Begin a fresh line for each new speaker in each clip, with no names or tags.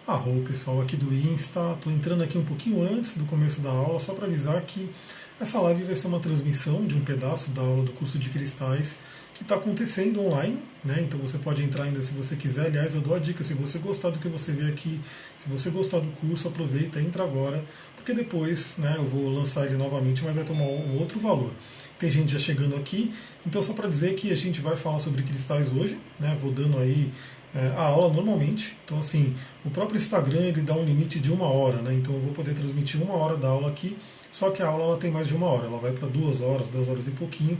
Arro, pessoal aqui do Insta. Estou entrando aqui um pouquinho antes do começo da aula, só para avisar que essa live vai ser uma transmissão de um pedaço da aula do curso de cristais que está acontecendo online, né? Então você pode entrar ainda se você quiser. Aliás, eu dou a dica, se você gostar do que você vê aqui, se você gostar do curso, aproveita, entra agora, porque depois, né, eu vou lançar ele novamente, mas vai tomar um outro valor. Tem gente já chegando aqui, então só para dizer que a gente vai falar sobre cristais hoje, né? Vou dando aí a aula normalmente. Então, assim, o próprio Instagram ele dá um limite de 1 hora, né? Então, eu vou poder transmitir 1 hora da aula aqui. Só que a aula ela tem mais de 1 hora, ela vai para 2 horas, 2 horas e pouquinho.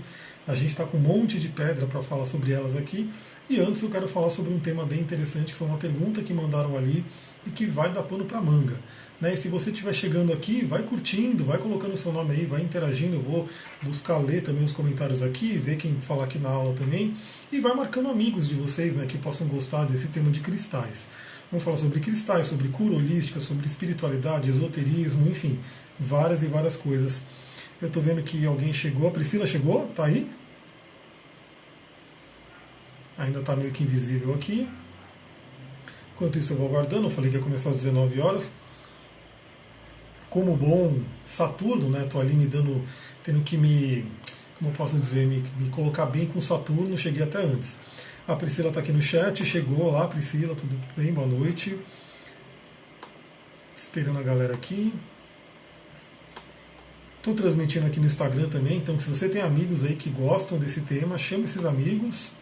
A gente está com um monte de pedra para falar sobre elas aqui. E antes eu quero falar sobre um tema bem interessante, que foi uma pergunta que mandaram ali e que vai dar pano para manga. Né? E se você estiver chegando aqui, vai curtindo, vai colocando o seu nome aí, vai interagindo. Eu vou buscar ler também os comentários aqui, ver quem falar aqui na aula também. E vai marcando amigos de vocês, né, que possam gostar desse tema de cristais. Vamos falar sobre cristais, sobre cura holística, sobre espiritualidade, esoterismo, enfim, várias e várias coisas. Eu estou vendo que alguém chegou. A Priscila chegou? Tá aí? Ainda está meio que invisível aqui. Enquanto isso eu vou aguardando. Eu falei que ia começar às 19 horas. Como bom Saturno, né? Estou ali tendo que como eu posso dizer, me colocar bem com Saturno. Cheguei até antes. A Priscila está aqui no chat. Chegou lá, Priscila, tudo bem? Boa noite. Esperando a galera aqui. Estou transmitindo aqui no Instagram também, então se você tem amigos aí que gostam desse tema, chame esses amigos.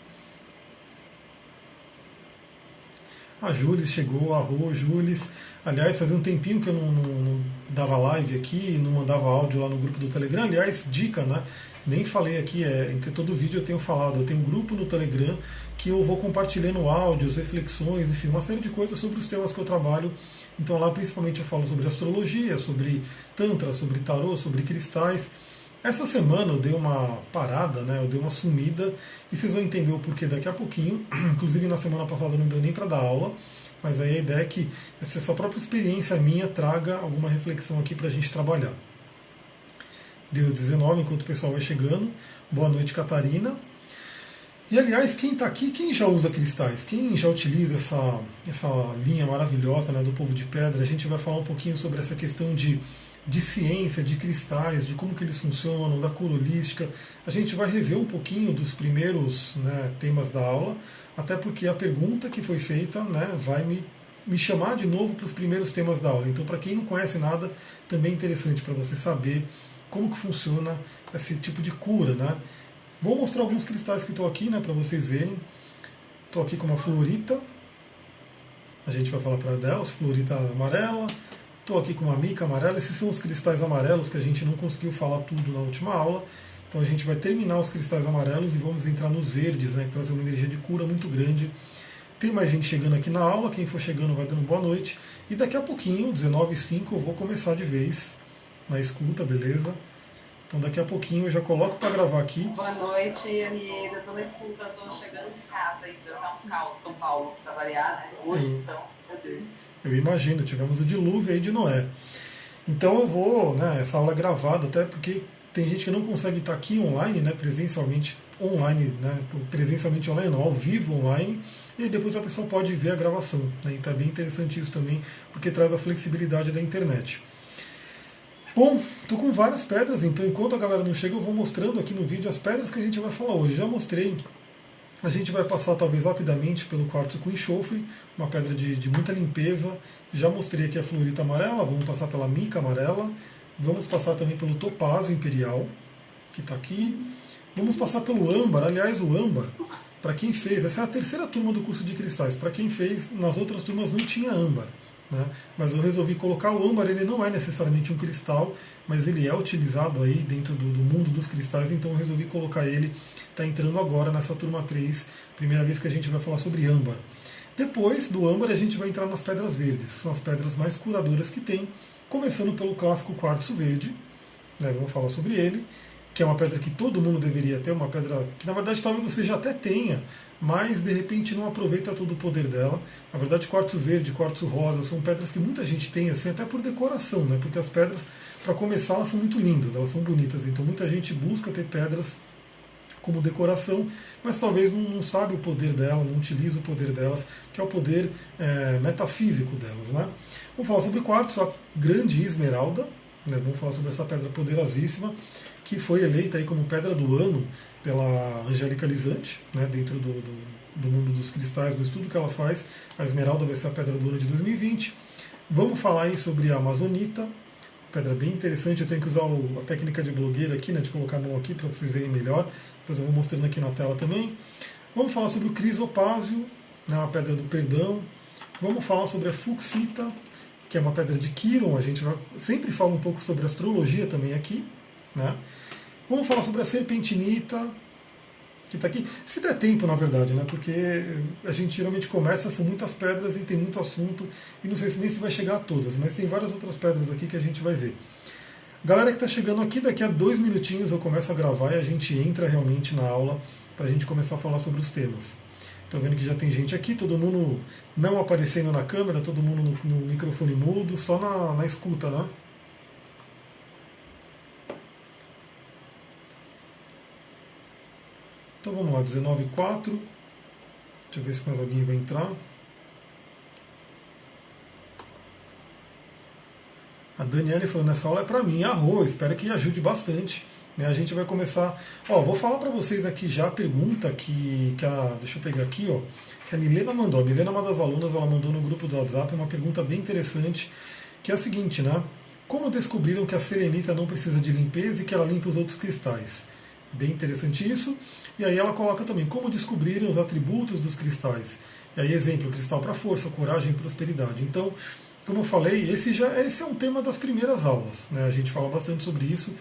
A Júlia chegou, a Rô, Júlis. Aliás, fazia um tempinho que eu não dava live aqui, não mandava áudio lá no grupo do Telegram. Aliás, dica, né? Nem falei aqui, entre todo vídeo eu tenho falado, eu tenho um grupo no Telegram que eu vou compartilhando áudios, reflexões, enfim, uma série de coisas sobre os temas que eu trabalho. Então lá principalmente eu falo sobre astrologia, sobre tantra, sobre tarô, sobre cristais. Essa semana eu dei uma parada, né? Eu dei uma sumida e vocês vão entender o porquê daqui a pouquinho. Inclusive na semana passada não deu nem para dar aula, mas aí a ideia é que essa própria experiência minha traga alguma reflexão aqui para a gente trabalhar. Deu 19 enquanto o pessoal vai chegando. Boa noite, Catarina. E aliás, quem está aqui, quem já usa cristais? Quem já utiliza essa linha maravilhosa, né, do Povo de Pedra? A gente vai falar um pouquinho sobre essa questão de ciência, de cristais, de como que eles funcionam, da cura holística. A gente vai rever um pouquinho dos primeiros, né, temas da aula, até porque a pergunta que foi feita, né, vai me chamar de novo para os primeiros temas da aula. Então, para quem não conhece nada, também é interessante para você saber como que funciona esse tipo de cura, né? Vou mostrar alguns cristais que estou aqui, né, para vocês verem. Estou aqui com uma fluorita. A gente vai falar para dela, fluorita amarela. Estou aqui com uma mica amarela. Esses são os cristais amarelos que a gente não conseguiu falar tudo na última aula. Então a gente vai terminar os cristais amarelos e vamos entrar nos verdes, né, que trazem uma energia de cura muito grande. Tem mais gente chegando aqui na aula. Quem for chegando vai dando boa noite. E daqui a pouquinho, 19h05, eu vou começar de vez na escuta, beleza? Então daqui a pouquinho eu já coloco para gravar aqui.
Boa noite, amiga. Estou na escuta, estou chegando de casa ainda. Tá um caos São Paulo para variar, né? Hoje, então, meu Deus.
Eu imagino, tivemos o dilúvio aí de Noé. Então eu vou, né, essa aula é gravada, até porque tem gente que não consegue estar aqui online, né, presencialmente online, não, ao vivo online, e aí depois a pessoa pode ver a gravação. Né, então é bem interessante isso também, porque traz a flexibilidade da internet. Bom, estou com várias pedras, então enquanto a galera não chega eu vou mostrando aqui no vídeo as pedras que a gente vai falar hoje. Já mostrei, a gente vai passar talvez rapidamente pelo quartzo com enxofre, uma pedra de muita limpeza. Já mostrei aqui a fluorita amarela, vamos passar pela mica amarela, vamos passar também pelo topázio imperial, que está aqui. Vamos passar pelo âmbar, aliás o âmbar, para quem fez, essa é a terceira turma do curso de cristais, para quem fez, nas outras turmas não tinha âmbar. Né? Mas eu resolvi colocar o âmbar, ele não é necessariamente um cristal, mas ele é utilizado aí dentro do mundo dos cristais, então eu resolvi colocar ele, está entrando agora nessa turma 3, primeira vez que a gente vai falar sobre âmbar. Depois do âmbar a gente vai entrar nas pedras verdes, que são as pedras mais curadoras que tem, começando pelo clássico quartzo verde, né? Vamos falar sobre ele, que é uma pedra que todo mundo deveria ter, uma pedra que na verdade talvez você já até tenha, mas de repente não aproveita todo o poder dela. Na verdade, quartzo verde, quartzo rosa são pedras que muita gente tem, assim, até por decoração, né? Porque as pedras, para começar, elas são muito lindas, elas são bonitas, então muita gente busca ter pedras como decoração, mas talvez não sabe o poder dela, não utiliza o poder delas, que é o poder metafísico delas. Né? Vamos falar sobre quartzo, a grande esmeralda, né? Vamos falar sobre essa pedra poderosíssima, que foi eleita aí como pedra do ano pela Angélica Lisante, né? Dentro do mundo dos cristais, do estudo que ela faz. A esmeralda vai ser a pedra do ano de 2020. Vamos falar aí sobre a amazonita, pedra bem interessante. Eu tenho que usar a técnica de blogueira aqui, né, de colocar a mão aqui para vocês verem melhor. Depois eu vou mostrando aqui na tela também. Vamos falar sobre o crisopásio, né, uma pedra do perdão. Vamos falar sobre a fucsita, que é uma pedra de Quiron. A gente sempre fala um pouco sobre astrologia também aqui. Né? Vamos falar sobre a serpentinita, que está aqui. Se der tempo, na verdade, né? Porque a gente geralmente começa, são muitas pedras e tem muito assunto, e não sei nem se vai chegar a todas, mas tem várias outras pedras aqui que a gente vai ver. Galera que está chegando aqui, daqui a 2 minutinhos eu começo a gravar e a gente entra realmente na aula para a gente começar a falar sobre os temas. Estou vendo que já tem gente aqui, todo mundo não aparecendo na câmera, todo mundo no microfone mudo, só na escuta, né? Então vamos lá, 19h04. Deixa eu ver se mais alguém vai entrar. A Daniele falou, nessa aula é para mim, arroz, espero que ajude bastante. Né? A gente vai começar... vou falar para vocês aqui já a pergunta que a... Deixa eu pegar aqui, que a Milena mandou. A Milena é uma das alunas, ela mandou no grupo do WhatsApp uma pergunta bem interessante, que é a seguinte, né? Como descobriram que a selenita não precisa de limpeza e que ela limpa os outros cristais? Bem interessante isso. E aí ela coloca também como descobriram os atributos dos cristais. E aí, exemplo, cristal para força, coragem e prosperidade. Então, como eu falei, esse é um tema das primeiras aulas. Né? A gente fala bastante sobre isso,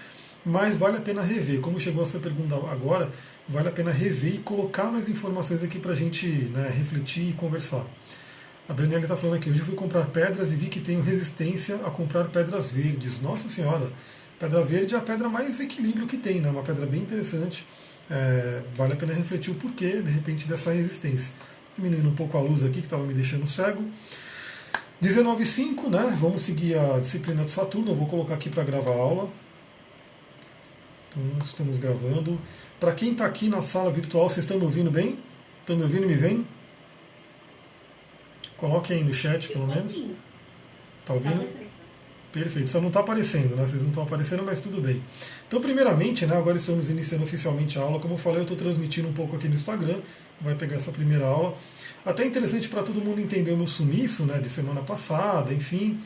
mas vale a pena rever. Como chegou essa pergunta agora, vale a pena rever e colocar mais informações aqui para a gente, né, refletir e conversar. A Daniela está falando aqui, hoje eu fui comprar pedras e vi que tenho resistência a comprar pedras verdes. Nossa Senhora, pedra verde é a pedra mais equilíbrio que tem, né? Uma pedra bem interessante. Vale a pena refletir o porquê, de repente, dessa resistência. Diminuindo um pouco a luz aqui, que estava me deixando cego. 19h05, né? Vamos seguir a disciplina de Saturno. Eu vou colocar aqui para gravar a aula. Então, estamos gravando. Para quem está aqui na sala virtual, vocês estão me ouvindo bem? Estão me ouvindo e me vendo? Coloquem aí no chat, pelo menos. Está ouvindo? Perfeito, só não está aparecendo, né? Vocês não estão aparecendo, mas tudo bem. Então, primeiramente, né, agora estamos iniciando oficialmente a aula. Como eu falei, eu estou transmitindo um pouco aqui no Instagram, vai pegar essa primeira aula. Até interessante para todo mundo entender o meu sumiço, né, de semana passada, enfim.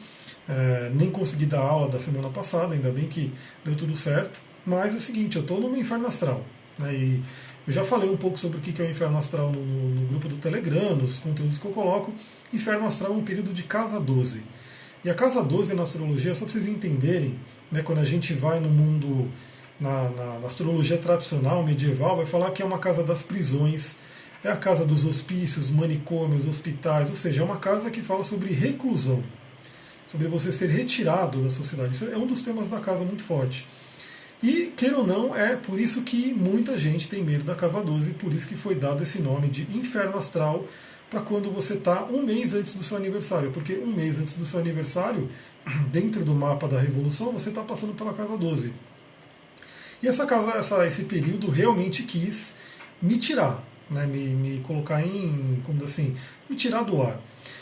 Nem consegui dar aula da semana passada, ainda bem que deu tudo certo. Mas é o seguinte, eu estou no inferno astral. Né, e eu já falei um pouco sobre o que é o inferno astral no grupo do Telegram, nos conteúdos que eu coloco. Inferno astral é um período de casa 12. E a casa 12 na astrologia, só para vocês entenderem, né, quando a gente vai no mundo, na astrologia tradicional, medieval, vai falar que é uma casa das prisões, é a casa dos hospícios, manicômios, hospitais, ou seja, é uma casa que fala sobre reclusão, sobre você ser retirado da sociedade. Isso é um dos temas da casa muito forte. E, queira ou não, é por isso que muita gente tem medo da casa 12, por isso que foi dado esse nome de inferno astral, para quando você está um mês antes do seu aniversário, porque um mês antes do seu aniversário, dentro do mapa da Revolução, você está passando pela casa 12. E esse período realmente quis me tirar, né, me colocar como assim, me tirar do ar.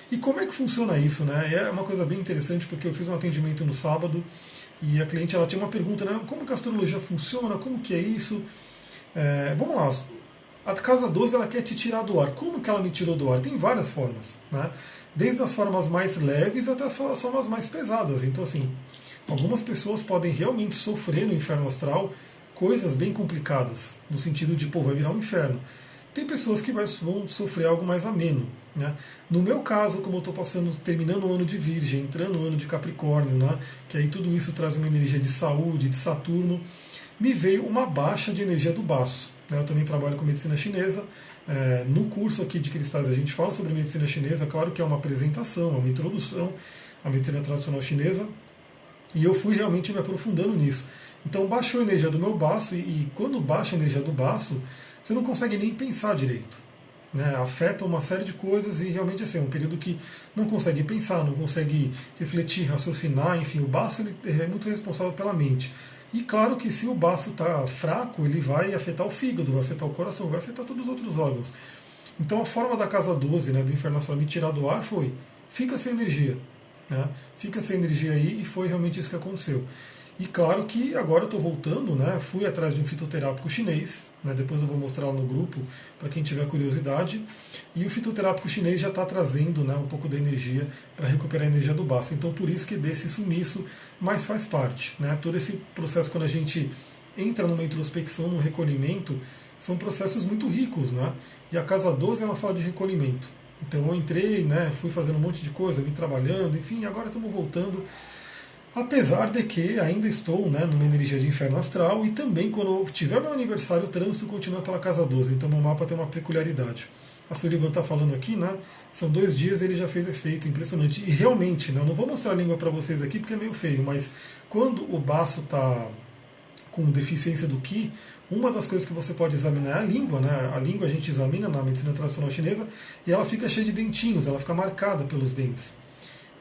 E como é que funciona isso? Né? É uma coisa bem interessante, porque eu fiz um atendimento no sábado e a cliente ela tinha uma pergunta, né, como que a astrologia funciona, como que é isso? Vamos lá. A casa 12 ela quer te tirar do ar. Como que ela me tirou do ar? Tem várias formas, né? Desde as formas mais leves até as formas mais pesadas. Então, assim, algumas pessoas podem realmente sofrer no inferno astral coisas bem complicadas, no sentido de, vai virar um inferno. Tem pessoas que vão sofrer algo mais ameno, né? No meu caso, como eu estou terminando o ano de Virgem, entrando no ano de Capricórnio, né? Que aí tudo isso traz uma energia de saúde, de Saturno, me veio uma baixa de energia do baço. Eu também trabalho com medicina chinesa. No curso aqui de cristais a gente fala sobre medicina chinesa. Claro que é uma apresentação, é uma introdução à medicina tradicional chinesa. E eu fui realmente me aprofundando nisso. Então baixou a energia do meu baço e quando baixa a energia do baço, você não consegue nem pensar direito. Né? Afeta uma série de coisas e realmente assim, é um período que não consegue pensar, não consegue refletir, raciocinar. Enfim, o baço ele é muito responsável pela mente. E claro que se o baço está fraco, ele vai afetar o fígado, vai afetar o coração, vai afetar todos os outros órgãos. Então a forma da casa 12, né, do Inferno Astral me tirar do ar foi: fica sem energia. Né? Fica sem energia aí, e foi realmente isso que aconteceu. E claro que agora eu estou voltando, né? Fui atrás de um fitoterápico chinês, né? Depois eu vou mostrar lá no grupo para quem tiver curiosidade. E o fitoterápico chinês já está trazendo, né, um pouco da energia para recuperar a energia do baço. Então por isso que desse sumiço, mas faz parte. Né? Todo esse processo, quando a gente entra numa introspecção, num recolhimento, são processos muito ricos. Né? E a casa 12 ela fala de recolhimento. Então eu entrei, né, fui fazendo um monte de coisa, vim trabalhando, enfim, agora estamos voltando. Apesar de que ainda estou, né, numa energia de inferno astral, e também quando eu tiver meu aniversário, o trânsito continua pela casa 12, então meu mapa tem uma peculiaridade. A Sullivan está falando aqui, né, são 2 dias e ele já fez efeito, impressionante. E realmente, né, eu não vou mostrar a língua para vocês aqui porque é meio feio, mas quando o baço está com deficiência do Qi, uma das coisas que você pode examinar é a língua. Né? A língua a gente examina na medicina tradicional chinesa e ela fica cheia de dentinhos, ela fica marcada pelos dentes.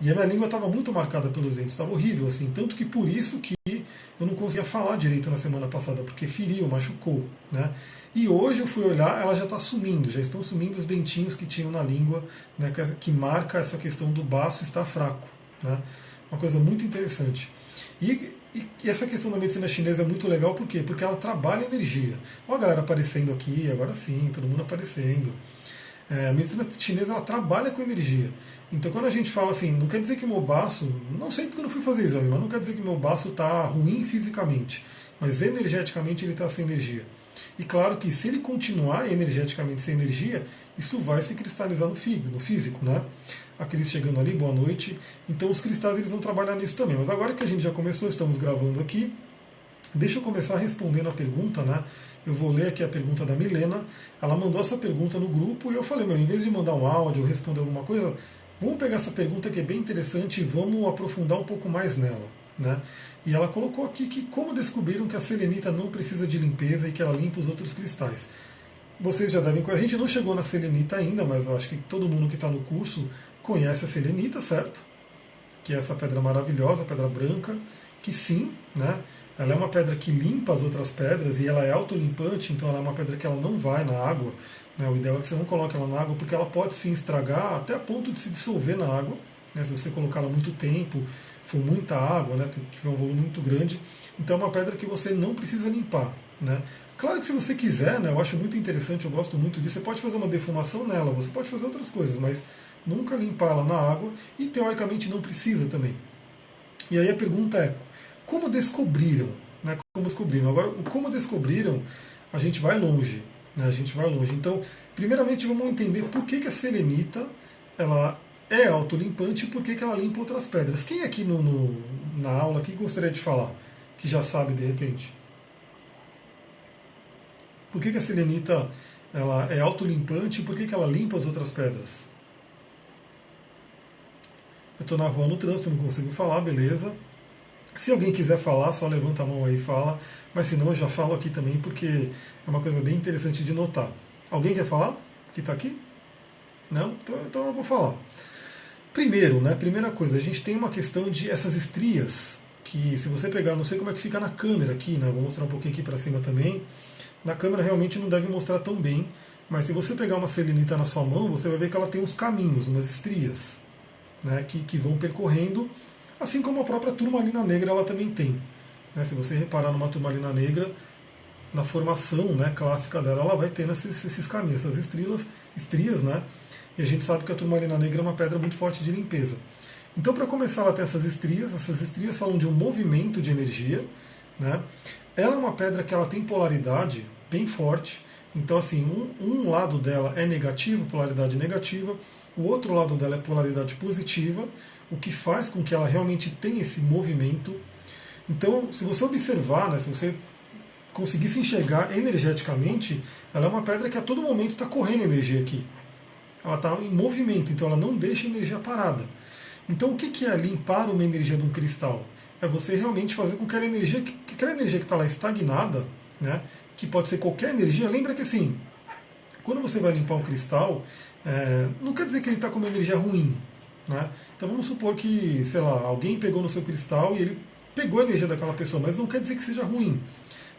E a minha língua estava muito marcada pelos dentes, estava horrível, assim, tanto que por isso que eu não conseguia falar direito na semana passada, porque feriu, machucou. Né? E hoje eu fui olhar, ela já está sumindo, já estão sumindo os dentinhos que tinham na língua, né, que marca essa questão do baço estar fraco. Né? Uma coisa muito interessante. E essa questão da medicina chinesa é muito legal, por quê? Porque ela trabalha energia. Olha a galera aparecendo aqui, agora sim, todo mundo aparecendo. A medicina chinesa ela trabalha com energia. Então quando a gente fala assim, não quer dizer que meu baço, não sei porque eu não fui fazer exame, mas não quer dizer que meu baço está ruim fisicamente, mas energeticamente ele está sem energia. E claro que se ele continuar energeticamente sem energia, isso vai se cristalizar no fígado, no físico, né? A Cris chegando ali, boa noite. Então os cristais eles vão trabalhar nisso também. Mas agora que a gente já começou, estamos gravando aqui, deixa eu começar respondendo a pergunta, né? Eu vou ler aqui a pergunta da Milena. Ela mandou essa pergunta no grupo e eu falei, em vez de mandar um áudio ou responder alguma coisa, vamos pegar essa pergunta que é bem interessante e vamos aprofundar um pouco mais nela. Né? E ela colocou aqui que como descobriram que a selenita não precisa de limpeza e que ela limpa os outros cristais. Vocês já devem conhecer, a gente não chegou na selenita ainda, mas eu acho que todo mundo que está no curso conhece a selenita, certo? Que é essa pedra maravilhosa, pedra branca, que sim, né? Ela é uma pedra que limpa as outras pedras e ela é autolimpante, então ela é uma pedra que ela não vai na água. Né? O ideal é que você não coloque ela na água, porque ela pode se estragar até a ponto de se dissolver na água. Né? Se você colocá-la muito tempo, for muita água, né? Tiver um volume muito grande. Então é uma pedra que você não precisa limpar. Né? Claro que se você quiser, né, eu acho muito interessante, eu gosto muito disso, você pode fazer uma defumação nela, você pode fazer outras coisas, mas nunca limpá-la na água e teoricamente não precisa também. E aí a pergunta é, como descobriram? Né, como descobriram? Agora, o como descobriram, a gente vai longe. Né, a gente vai longe. Então, primeiramente vamos entender por que a selenita ela é autolimpante e por que ela limpa outras pedras. Quem aqui na aula aqui gostaria de falar? Que já sabe de repente. Por que a selenita ela é autolimpante e por que ela limpa as outras pedras? Eu estou na rua no trânsito, não consigo falar, beleza. Se alguém quiser falar, só levanta a mão aí e fala. Mas se não, eu já falo aqui também, porque é uma coisa bem interessante de notar. Alguém quer falar? Que está aqui? Não? Então eu vou falar. Primeiro, né, primeira coisa, a gente tem uma questão de essas estrias, que se você pegar, não sei como é que fica na câmera aqui, né, vou mostrar um pouquinho aqui para cima também. Na câmera realmente não deve mostrar tão bem, mas se você pegar uma selenita na sua mão, você vai ver que ela tem uns caminhos, umas estrias, né, que vão percorrendo, assim como a própria turmalina negra ela também tem. Né, se você reparar numa turmalina negra, na formação, né, clássica dela, ela vai tendo esses caminhos, essas estrias, né, e a gente sabe que a turmalina negra é uma pedra muito forte de limpeza. Então, para começar, ela tem essas estrias falam de um movimento de energia, né. Ela é uma pedra que ela tem polaridade bem forte. Então, assim, um lado dela é negativo, polaridade negativa. O outro lado dela é polaridade positiva, o que faz com que ela realmente tenha esse movimento. Então, se você observar, né, se você conseguir se enxergar energeticamente, ela é uma pedra que a todo momento está correndo energia aqui. Ela está em movimento, então ela não deixa energia parada. Então, o que é limpar uma energia de um cristal? É você realmente fazer com que aquela energia que está lá estagnada, né, que pode ser qualquer energia, lembra que assim, quando você vai limpar um cristal, não quer dizer que ele está com uma energia ruim. Né? Então vamos supor que, sei lá, alguém pegou no seu cristal e ele pegou a energia daquela pessoa, mas não quer dizer que seja ruim.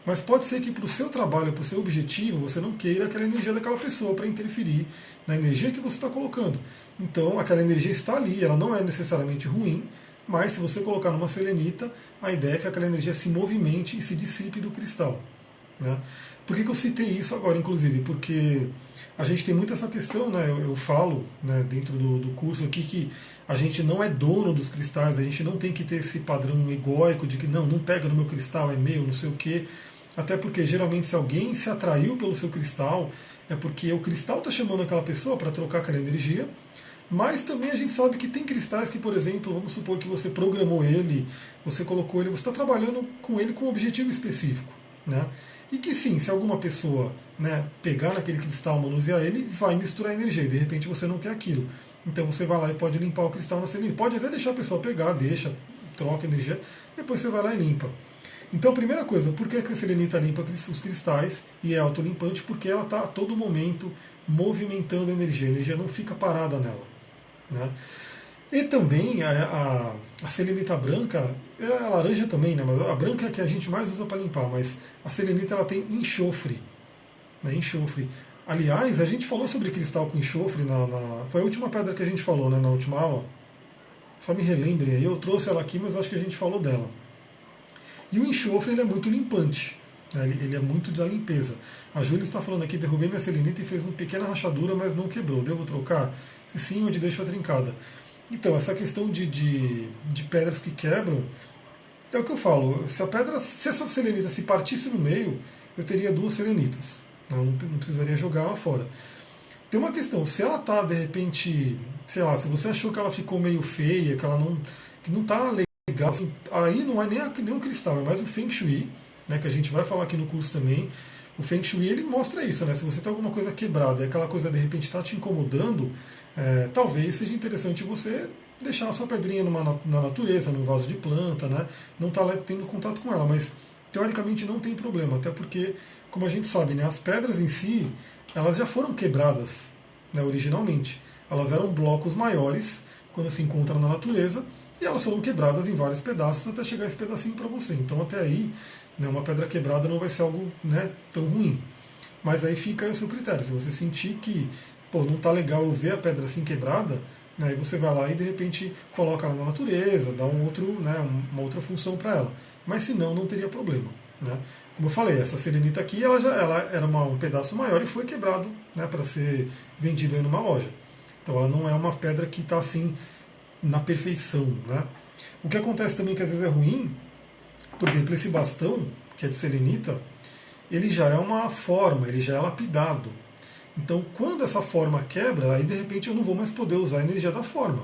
Mas pode ser que para o seu trabalho, para o seu objetivo, você não queira aquela energia daquela pessoa para interferir na energia que você está colocando. Então, aquela energia está ali, ela não é necessariamente ruim, mas se você colocar numa selenita, a ideia é que aquela energia se movimente e se dissipe do cristal. Né? Por que eu citei isso agora, inclusive? Porque a gente tem muito essa questão, né? Eu falo, né, dentro do curso aqui que a gente não é dono dos cristais, a gente não tem que ter esse padrão egóico de que não pega no meu cristal, é meu, não sei o quê. Até porque geralmente se alguém se atraiu pelo seu cristal, é porque o cristal está chamando aquela pessoa para trocar aquela energia. Mas também a gente sabe que tem cristais que, por exemplo, vamos supor que você programou ele, você colocou ele, você está trabalhando com ele com um objetivo específico. Né? E que sim, se alguma pessoa, né, pegar naquele cristal, manusear ele, vai misturar energia, e de repente você não quer aquilo. Então você vai lá e pode limpar o cristal na selenita. Pode até deixar a pessoa pegar, deixa, troca energia, depois você vai lá e limpa. Então, a primeira coisa, por que a selenita limpa os cristais e é autolimpante? Porque ela está a todo momento movimentando a energia não fica parada nela. Né? E também a selenita branca, a laranja também, né? Mas a branca é a que a gente mais usa para limpar, mas a selenita ela tem enxofre. Né? Enxofre. Aliás, a gente falou sobre cristal com enxofre, foi a última pedra que a gente falou, né, na última aula. Só me relembrem aí, eu trouxe ela aqui, mas acho que a gente falou dela. E o enxofre ele é muito limpante, né? Ele é muito da limpeza. A Júlia está falando aqui, derrubei minha selenita e fez uma pequena rachadura, mas não quebrou. Devo trocar? Se sim, onde deixo a trincada? Então, essa questão de pedras que quebram, é o que eu falo. Se essa selenita se partisse no meio, eu teria duas selenitas. Não precisaria jogar ela fora. Tem uma questão, se ela está, de repente, sei lá, se você achou que ela ficou meio feia, que não está legal, assim, aí não é nem um cristal, é mais o Feng Shui, né, que a gente vai falar aqui no curso também. O Feng Shui ele mostra isso, né? Se você tem alguma coisa quebrada e aquela coisa de repente está te incomodando, talvez seja interessante você deixar a sua pedrinha na natureza, num vaso de planta, né? Não está tendo contato com ela, mas teoricamente não tem problema, até porque, como a gente sabe, né, as pedras em si, elas já foram quebradas, né, originalmente. Elas eram blocos maiores quando se encontram na natureza e elas foram quebradas em vários pedaços até chegar esse pedacinho para você. Então até aí, né, uma pedra quebrada não vai ser algo, né, tão ruim. Mas aí fica o seu critério. Se você sentir que não está legal eu ver a pedra assim quebrada, né, aí você vai lá e de repente coloca ela na natureza, dá uma outra função para ela. Mas se não, não teria problema. Né? Como eu falei, essa selenita aqui ela era um pedaço maior e foi quebrado, né, para ser vendido aí numa loja. Então ela não é uma pedra que está assim na perfeição. Né? O que acontece também que às vezes é ruim, por exemplo, esse bastão, que é de selenita, ele já é uma forma, ele já é lapidado. Então, quando essa forma quebra, aí de repente eu não vou mais poder usar a energia da forma.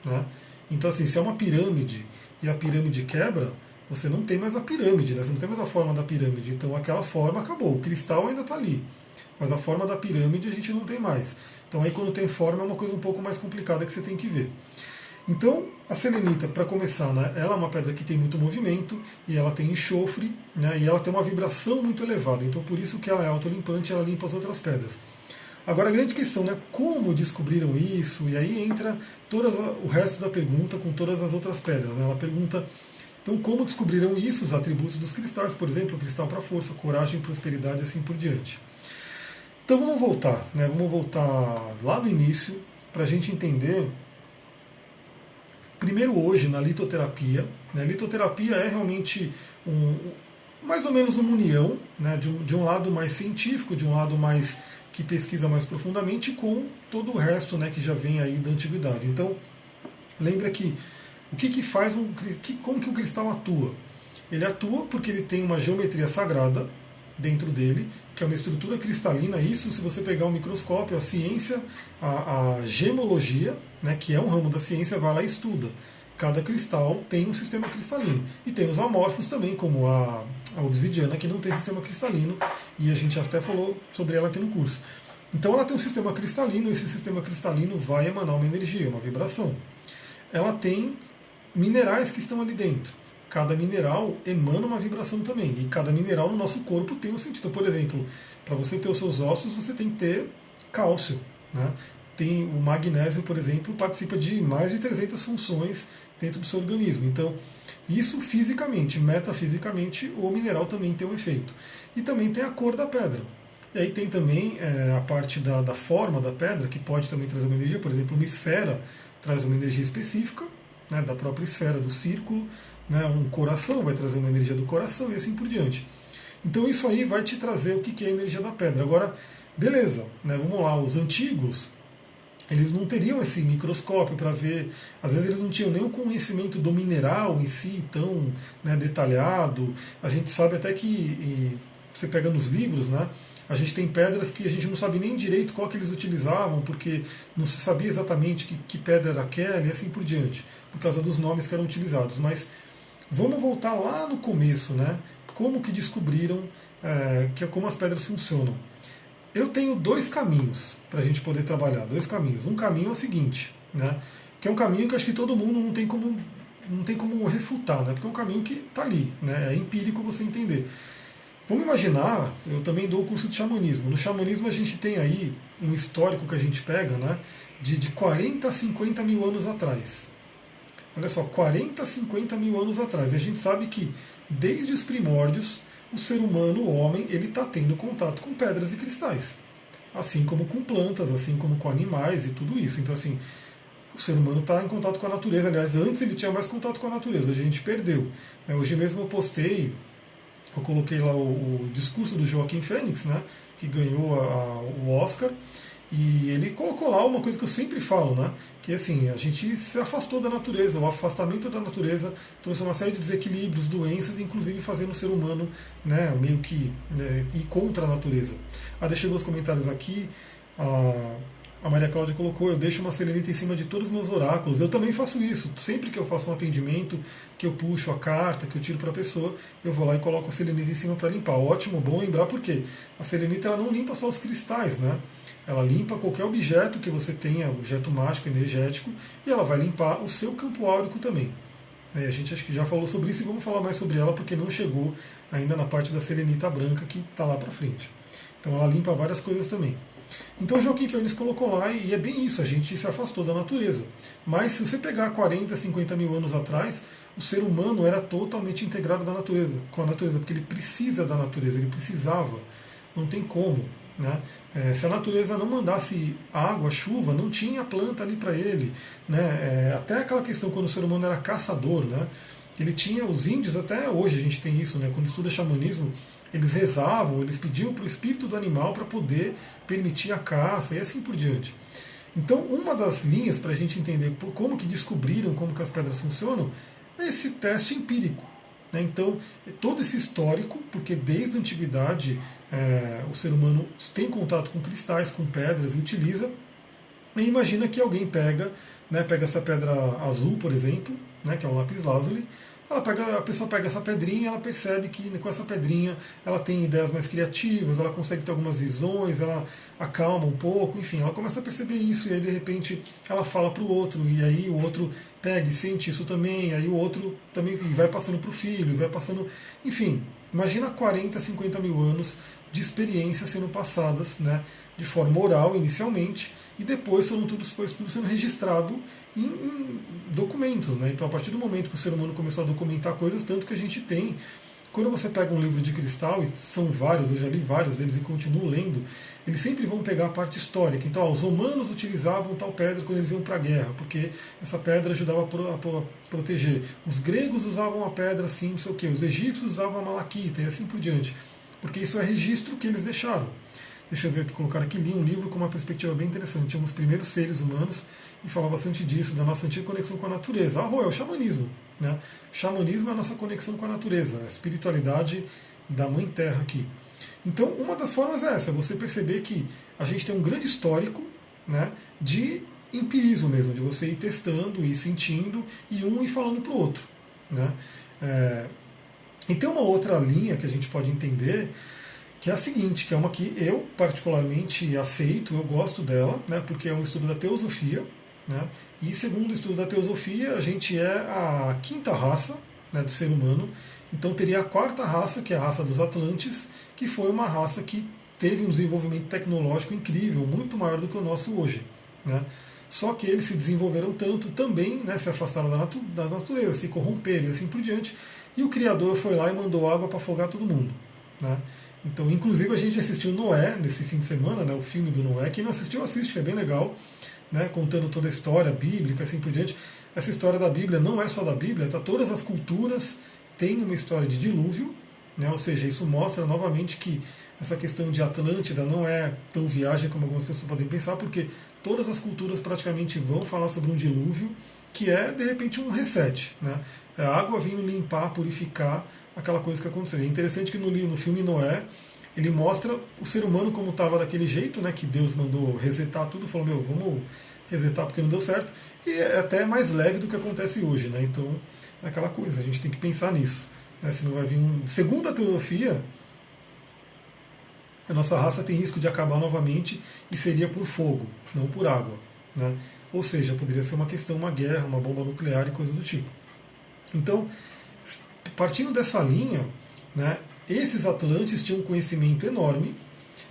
Né? Então, assim, se é uma pirâmide e a pirâmide quebra, você não tem mais a pirâmide, né? Você não tem mais a forma da pirâmide. Então, aquela forma acabou. O cristal ainda está ali, mas a forma da pirâmide a gente não tem mais. Então, aí quando tem forma é uma coisa um pouco mais complicada que você tem que ver. Então, a selenita, para começar, né, ela é uma pedra que tem muito movimento e ela tem enxofre, né, e ela tem uma vibração muito elevada. Então, por isso que ela é autolimpante, ela limpa as outras pedras. Agora, a grande questão, né, como descobriram isso? E aí entra o resto da pergunta com todas as outras pedras. Né? Ela pergunta, então, como descobriram isso, os atributos dos cristais, por exemplo, o cristal para força, coragem, prosperidade e assim por diante. Então, vamos voltar, né, vamos voltar lá no início para a gente entender. Primeiro hoje na litoterapia. Né? Litoterapia é realmente mais ou menos uma união, né, de um lado mais científico, de um lado mais que pesquisa mais profundamente, com todo o resto, né, que já vem aí da antiguidade. Então, lembra que o que faz como que o cristal atua? Ele atua porque ele tem uma geometria sagrada dentro dele, que é uma estrutura cristalina. Isso, se você pegar um microscópio, a ciência, a gemologia, né, que é um ramo da ciência, vai lá e estuda. Cada cristal tem um sistema cristalino. E tem os amorfos também, como a obsidiana, que não tem sistema cristalino, e a gente até falou sobre ela aqui no curso. Então ela tem um sistema cristalino, e esse sistema cristalino vai emanar uma energia, uma vibração. Ela tem minerais que estão ali dentro. Cada mineral emana uma vibração também. E cada mineral no nosso corpo tem um sentido. Por exemplo, para você ter os seus ossos, você tem que ter cálcio. Né? O magnésio, por exemplo, participa de mais de 300 funções dentro do seu organismo. Então, Isso fisicamente, metafisicamente, o mineral também tem um efeito. E também tem a cor da pedra. E aí tem também a parte da forma da pedra, que pode também trazer uma energia. Por exemplo, uma esfera traz uma energia específica, né, da própria esfera, do círculo. Né, um coração vai trazer uma energia do coração e assim por diante. Então isso aí vai te trazer o que é a energia da pedra. Agora, beleza, né, vamos lá, os antigos, eles não teriam esse microscópio para ver, às vezes eles não tinham nem o conhecimento do mineral em si tão, né, detalhado. A gente sabe até que, você pega nos livros, né, a gente tem pedras que a gente não sabe nem direito qual que eles utilizavam, porque não se sabia exatamente que pedra era aquela e assim por diante, por causa dos nomes que eram utilizados. Mas vamos voltar lá no começo, né? Como que descobriram como as pedras funcionam. Eu tenho dois caminhos para a gente poder trabalhar, dois caminhos. Um caminho é o seguinte, né? Que é um caminho que eu acho que todo mundo não tem como refutar, né? Porque é um caminho que está ali, né? É empírico você entender. Vamos imaginar, eu também dou o curso de xamanismo. No xamanismo a gente tem aí um histórico que a gente pega, né? De 40 a 50 mil anos atrás. Olha só, 40, 50 mil anos atrás. E a gente sabe que, desde os primórdios, o ser humano, o homem, ele está tendo contato com pedras e cristais. Assim como com plantas, assim como com animais e tudo isso. Então, assim, o ser humano está em contato com a natureza. Aliás, antes ele tinha mais contato com a natureza, hoje a gente perdeu. Hoje mesmo eu coloquei lá o discurso do Joaquim Fênix, né, que ganhou o Oscar. E ele colocou lá uma coisa que eu sempre falo, né? Que assim, a gente se afastou da natureza, o afastamento da natureza trouxe uma série de desequilíbrios, doenças, inclusive fazendo o ser humano, né, meio que, né, ir contra a natureza. Deixei os comentários aqui. A Maria Cláudia colocou: eu deixo uma selenita em cima de todos os meus oráculos. Eu também faço isso. Sempre que eu faço um atendimento, que eu puxo a carta, que eu tiro para a pessoa, eu vou lá e coloco a selenita em cima para limpar. Ótimo, bom lembrar, porque a selenita ela não limpa só os cristais, né? Ela limpa qualquer objeto que você tenha, objeto mágico, energético, e ela vai limpar o seu campo áurico também. A gente acho que já falou sobre isso e vamos falar mais sobre ela porque não chegou ainda na parte da selenita branca que está lá para frente. Então ela limpa várias coisas também. Então Joaquim Fênix colocou lá e é bem isso, a gente se afastou da natureza. Mas se você pegar 40, 50 mil anos atrás, o ser humano era totalmente integrado com a natureza, porque ele precisa da natureza, ele precisava, não tem como. Né? Se a natureza não mandasse água, chuva, não tinha planta ali para ele. Né? Até aquela questão quando o ser humano era caçador, né? Ele tinha os índios, até hoje a gente tem isso, né? Quando estuda xamanismo, eles rezavam, eles pediam para o espírito do animal para poder permitir a caça e assim por diante. Então, uma das linhas para a gente entender como que descobriram como que as pedras funcionam é esse teste empírico. Então, todo esse histórico, porque desde a antiguidade o ser humano tem contato com cristais, com pedras e utiliza, e imagina que alguém pega essa pedra azul, por exemplo, né, que é um lápis lazuli, a pessoa pega essa pedrinha, ela percebe que com essa pedrinha ela tem ideias mais criativas, ela consegue ter algumas visões, ela acalma um pouco, enfim, ela começa a perceber isso e aí de repente ela fala para o outro e aí o outro pega e sente isso também, aí o outro também vai passando para o filho, vai passando, enfim, imagina 40, 50 mil anos de experiências sendo passadas, né, de forma oral inicialmente, e depois tudo sendo registrado em documentos. Né? Então, a partir do momento que o ser humano começou a documentar coisas, tanto que a gente tem, quando você pega um livro de cristal, e são vários, eu já li vários deles e continuo lendo, eles sempre vão pegar a parte histórica. Então, os romanos utilizavam tal pedra quando eles iam para a guerra, porque essa pedra ajudava a proteger. Os gregos usavam a pedra assim, não sei o quê. Os egípcios usavam a malaquita e assim por diante. Porque isso é registro que eles deixaram. Deixa eu ver o que colocaram aqui. Li um livro com uma perspectiva bem interessante. Tinha os primeiros seres humanos e falava bastante disso, da nossa antiga conexão com a natureza. É o xamanismo. Né? O xamanismo é a nossa conexão com a natureza, a espiritualidade da Mãe Terra aqui. Então, uma das formas é essa, você perceber que a gente tem um grande histórico, né, de empirismo mesmo, de você ir testando, ir sentindo, e um ir falando para o outro. Né? E tem uma outra linha que a gente pode entender, que é a seguinte, que é uma que eu particularmente aceito, eu gosto dela, né, porque é um estudo da teosofia, né, e segundo o estudo da teosofia, a gente é a quinta raça, né, do ser humano, então teria a quarta raça, que é a raça dos Atlantes, que foi uma raça que teve um desenvolvimento tecnológico incrível, muito maior do que o nosso hoje. Né. só que eles se desenvolveram tanto, também, né, se afastaram da natureza, se corromperam e assim por diante, e o Criador foi lá e mandou água para afogar todo mundo. Né? Então, inclusive, a gente assistiu Noé nesse fim de semana, né, o filme do Noé. Quem não assistiu, assiste, que é bem legal, né, contando toda a história bíblica, assim por diante. Essa história da Bíblia não é só da Bíblia, tá? Todas as culturas têm uma história de dilúvio, né, ou seja, isso mostra novamente que essa questão de Atlântida não é tão viagem como algumas pessoas podem pensar, porque todas as culturas praticamente vão falar sobre um dilúvio, que é, de repente, um reset. Né? É a água vindo limpar, purificar aquela coisa que aconteceu. É interessante que no filme Noé, ele mostra o ser humano como estava daquele jeito, né, que Deus mandou resetar tudo, falou, vamos resetar porque não deu certo, e é até mais leve do que acontece hoje. Né? Então, é aquela coisa, a gente tem que pensar nisso. Né? Se não vai vir Segundo a teosofia, a nossa raça tem risco de acabar novamente e seria por fogo, não por água. Né? Ou seja, poderia ser uma questão, uma guerra, uma bomba nuclear e coisa do tipo. Então, partindo dessa linha, né, esses atlantes tinham um conhecimento enorme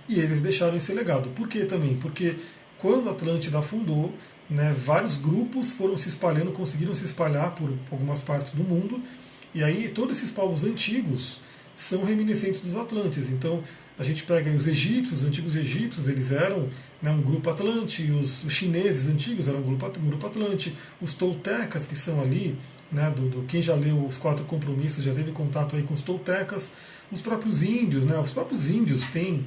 e eles deixaram esse legado. Por quê também? Porque quando a Atlântida afundou, né, vários grupos foram se espalhando, conseguiram se espalhar por algumas partes do mundo, e aí todos esses povos antigos são reminiscentes dos Atlantes. Então, a gente pega os egípcios, os antigos egípcios, eles eram, né, um grupo Atlante, os chineses antigos eram um grupo Atlante, os toltecas, que são ali, né, quem já leu os 4 compromissos já teve contato aí com os toltecas, os próprios índios, né, os próprios índios têm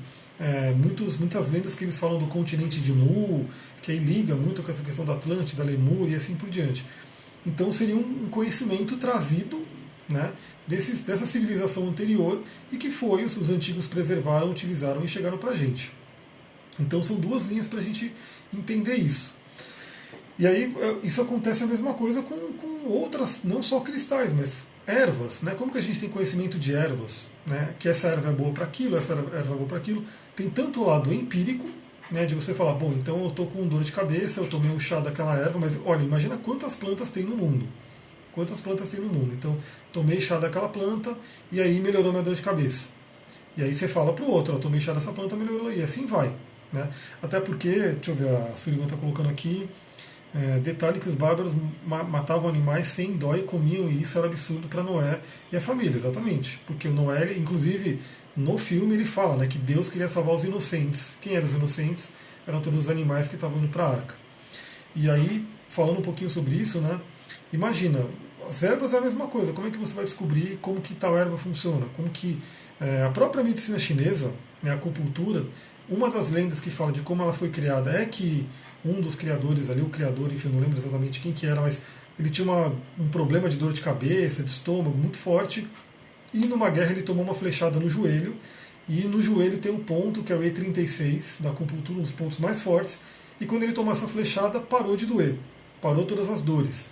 muitas lendas que eles falam do continente de Mu, que aí liga muito com essa questão da Atlântida, da Lemúria e assim por diante. Então seria um conhecimento trazido, né, dessa civilização anterior e que os antigos preservaram, utilizaram e chegaram para a gente. Então são duas linhas para a gente entender isso. E aí isso acontece a mesma coisa com outras, não só cristais, mas ervas. Né? Como que a gente tem conhecimento de ervas? Né? Que essa erva é boa para aquilo, essa erva é boa para aquilo. Tem tanto o lado empírico, né, de você falar, bom, então eu estou com dor de cabeça, eu tomei um chá daquela erva, mas olha, imagina quantas plantas tem no mundo. Quantas plantas tem no mundo. Então, tomei chá daquela planta e aí melhorou minha dor de cabeça. E aí você fala para o outro, tomei chá dessa planta, melhorou, e assim vai. Né? Até porque, deixa eu ver, a Sullivan está colocando aqui, detalhe que os bárbaros matavam animais sem dó e comiam, e isso era absurdo para Noé e a família, exatamente. Porque o Noé, inclusive, no filme ele fala, né, que Deus queria salvar os inocentes. Quem eram os inocentes? Eram todos os animais que estavam indo para a arca. E aí, falando um pouquinho sobre isso, né, imagina, as ervas é a mesma coisa. Como é que você vai descobrir como que tal erva funciona? Como que a própria medicina chinesa, né, a acupuntura, uma das lendas que fala de como ela foi criada é que um dos criadores ali, o criador, enfim, não lembro exatamente quem que era, mas ele tinha um problema de dor de cabeça, de estômago muito forte, e numa guerra ele tomou uma flechada no joelho, e no joelho tem um ponto que é o E36 da acupuntura, um dos pontos mais fortes, e quando ele tomou essa flechada, parou de doer, parou todas as dores.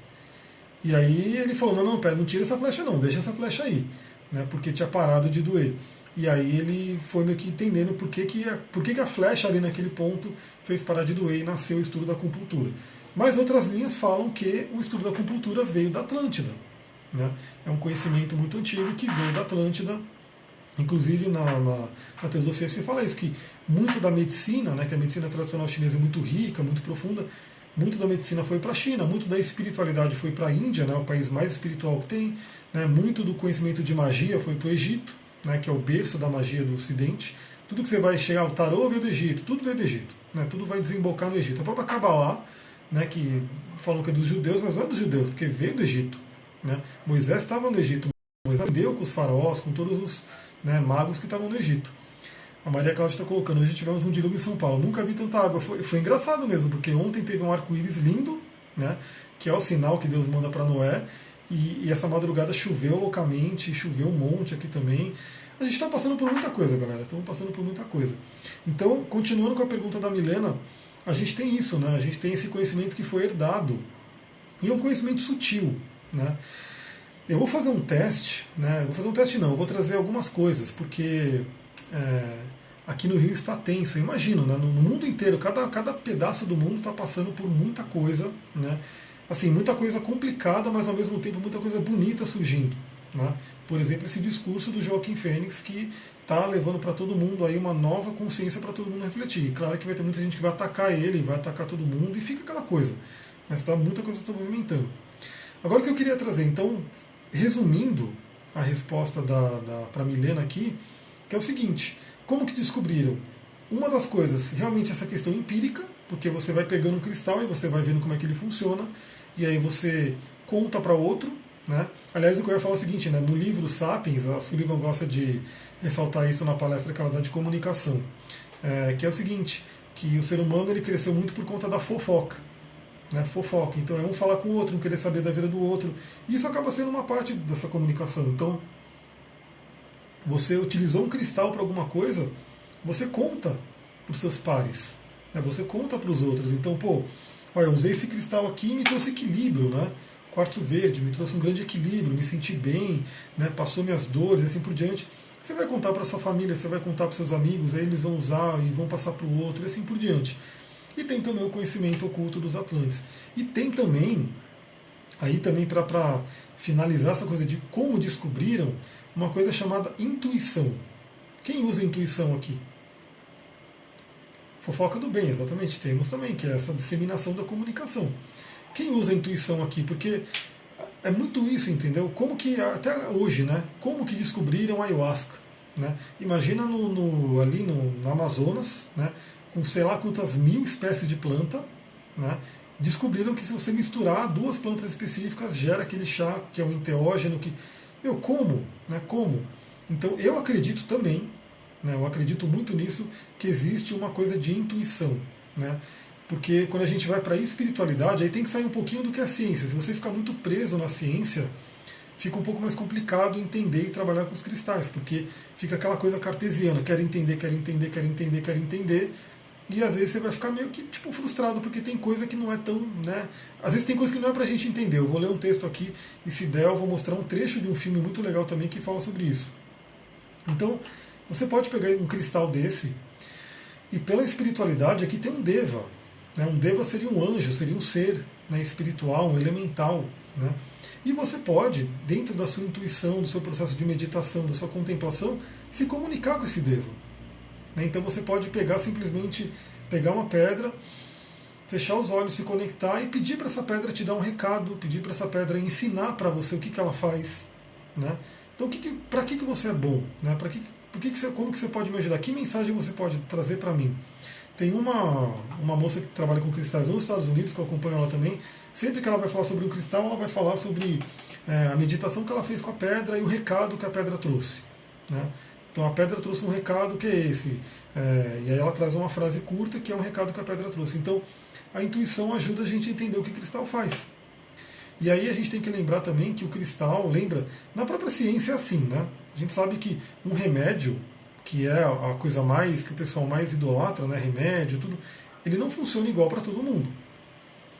E aí ele falou, não, pera, não tira essa flecha não, deixa essa flecha aí, né, porque tinha parado de doer. E aí ele foi meio que entendendo por que a flecha ali naquele ponto fez parar de doer e nasceu o estudo da acupuntura. Mas outras linhas falam que o estudo da acupuntura veio da Atlântida. Né? É um conhecimento muito antigo que veio da Atlântida. Inclusive na teosofia se fala isso, que muito da medicina, né, que a medicina tradicional chinesa é muito rica, muito profunda, muito da medicina foi para a China, muito da espiritualidade foi para a Índia, né, o país mais espiritual que tem, né, muito do conhecimento de magia foi para o Egito, né, que é o berço da magia do Ocidente. Tudo que você vai chegar, o tarô veio do Egito, tudo veio do Egito, né, tudo vai desembocar no Egito. A própria Kabbalah, né, que falam que é dos judeus, mas não é dos judeus, porque veio do Egito. Né. Moisés estava no Egito, Moisés aprendeu com os faraós, com todos os, né, magos que estavam no Egito. A Maria Cláudia está colocando, hoje tivemos um dilúvio em São Paulo, nunca vi tanta água. Foi engraçado mesmo, porque ontem teve um arco-íris lindo, né, que é o sinal que Deus manda para Noé, e essa madrugada choveu loucamente, choveu um monte aqui também. A gente está passando por muita coisa, galera, estamos passando por muita coisa. Então, continuando com a pergunta da Milena, a gente tem isso, né, a gente tem esse conhecimento que foi herdado, e é um conhecimento sutil, né. Eu vou fazer um teste, né, eu vou trazer algumas coisas, porque aqui no Rio está tenso, eu imagino, né, no mundo inteiro, cada pedaço do mundo está passando por muita coisa, né, assim, muita coisa complicada, mas ao mesmo tempo muita coisa bonita surgindo. né? Por exemplo, esse discurso do Joaquim Fênix, que está levando para todo mundo aí uma nova consciência para todo mundo refletir. E claro que vai ter muita gente que vai atacar ele, vai atacar todo mundo, e fica aquela coisa. Mas tá, muita coisa está movimentando. Agora o que eu queria trazer, então, resumindo a resposta para Milena aqui, que é o seguinte: como que descobriram? Uma das coisas, realmente essa questão empírica, porque você vai pegando um cristal e você vai vendo como é que ele funciona, e aí você conta para outro, né? Aliás, o que eu ia falar é o seguinte, né? No livro Sapiens, a Sullivan gosta de ressaltar isso na palestra que ela dá de comunicação, que é o seguinte, que o ser humano ele cresceu muito por conta da fofoca. Né, fofoca. Então é um falar com o outro, um querer saber da vida do outro. E isso acaba sendo uma parte dessa comunicação. Então, você utilizou um cristal para alguma coisa, você conta para os seus pares, né, você conta para os outros. Então, pô, olha, eu usei esse cristal aqui e me trouxe equilíbrio, né? Quartzo verde me trouxe um grande equilíbrio, me senti bem, né, passou minhas dores, assim por diante. Você vai contar para sua família, você vai contar para seus amigos, aí eles vão usar e vão passar para o outro, e assim por diante. E tem também o conhecimento oculto dos Atlantes. E tem também, aí também para finalizar essa coisa de como descobriram, uma coisa chamada intuição. Quem usa intuição aqui? Fofoca do bem, exatamente, temos também, que é essa disseminação da comunicação. Quem usa intuição aqui? Porque é muito isso, entendeu? Como que, até hoje, né? Como que descobriram a ayahuasca? Né? Imagina ali no Amazonas, né? Com sei lá quantas mil espécies de planta, né, descobriram que se você misturar duas plantas específicas, gera aquele chá que é um enteógeno. Como? Né, como? Então eu acredito também, né, eu acredito muito nisso, que existe uma coisa de intuição. Né, porque quando a gente vai para a espiritualidade, aí tem que sair um pouquinho do que é a ciência. Se você ficar muito preso na ciência, fica um pouco mais complicado entender e trabalhar com os cristais, porque fica aquela coisa cartesiana, quero entender, quero entender, quero entender, quero entender. E às vezes você vai ficar meio que tipo, frustrado, porque tem coisa que não é tão. Né? Às vezes tem coisa que não é pra gente entender. Eu vou ler um texto aqui, e se der, eu vou mostrar um trecho de um filme muito legal também que fala sobre isso. Então, você pode pegar um cristal desse, e pela espiritualidade aqui tem um Deva. Né? Um Deva seria um anjo, seria um ser, né, espiritual, um elemental. Né? E você pode, dentro da sua intuição, do seu processo de meditação, da sua contemplação, se comunicar com esse Deva. Então você pode simplesmente pegar uma pedra, fechar os olhos, se conectar e pedir para essa pedra te dar um recado, pedir para essa pedra ensinar para você o que ela faz. Né? Então, para que você é bom? Né? Como que você pode me ajudar? Que mensagem você pode trazer para mim? Tem uma moça que trabalha com cristais nos Estados Unidos, que eu acompanho ela também. Sempre que ela vai falar sobre um cristal, ela vai falar sobre a meditação que ela fez com a pedra e o recado que a pedra trouxe. Né? Então a pedra trouxe um recado que é esse. E aí ela traz uma frase curta que é um recado que a pedra trouxe. Então a intuição ajuda a gente a entender o que o cristal faz. E aí a gente tem que lembrar também que o cristal, na própria ciência é assim, né? A gente sabe que um remédio, que é a coisa mais que o pessoal mais idolatra, né? Remédio, tudo, ele não funciona igual para todo mundo.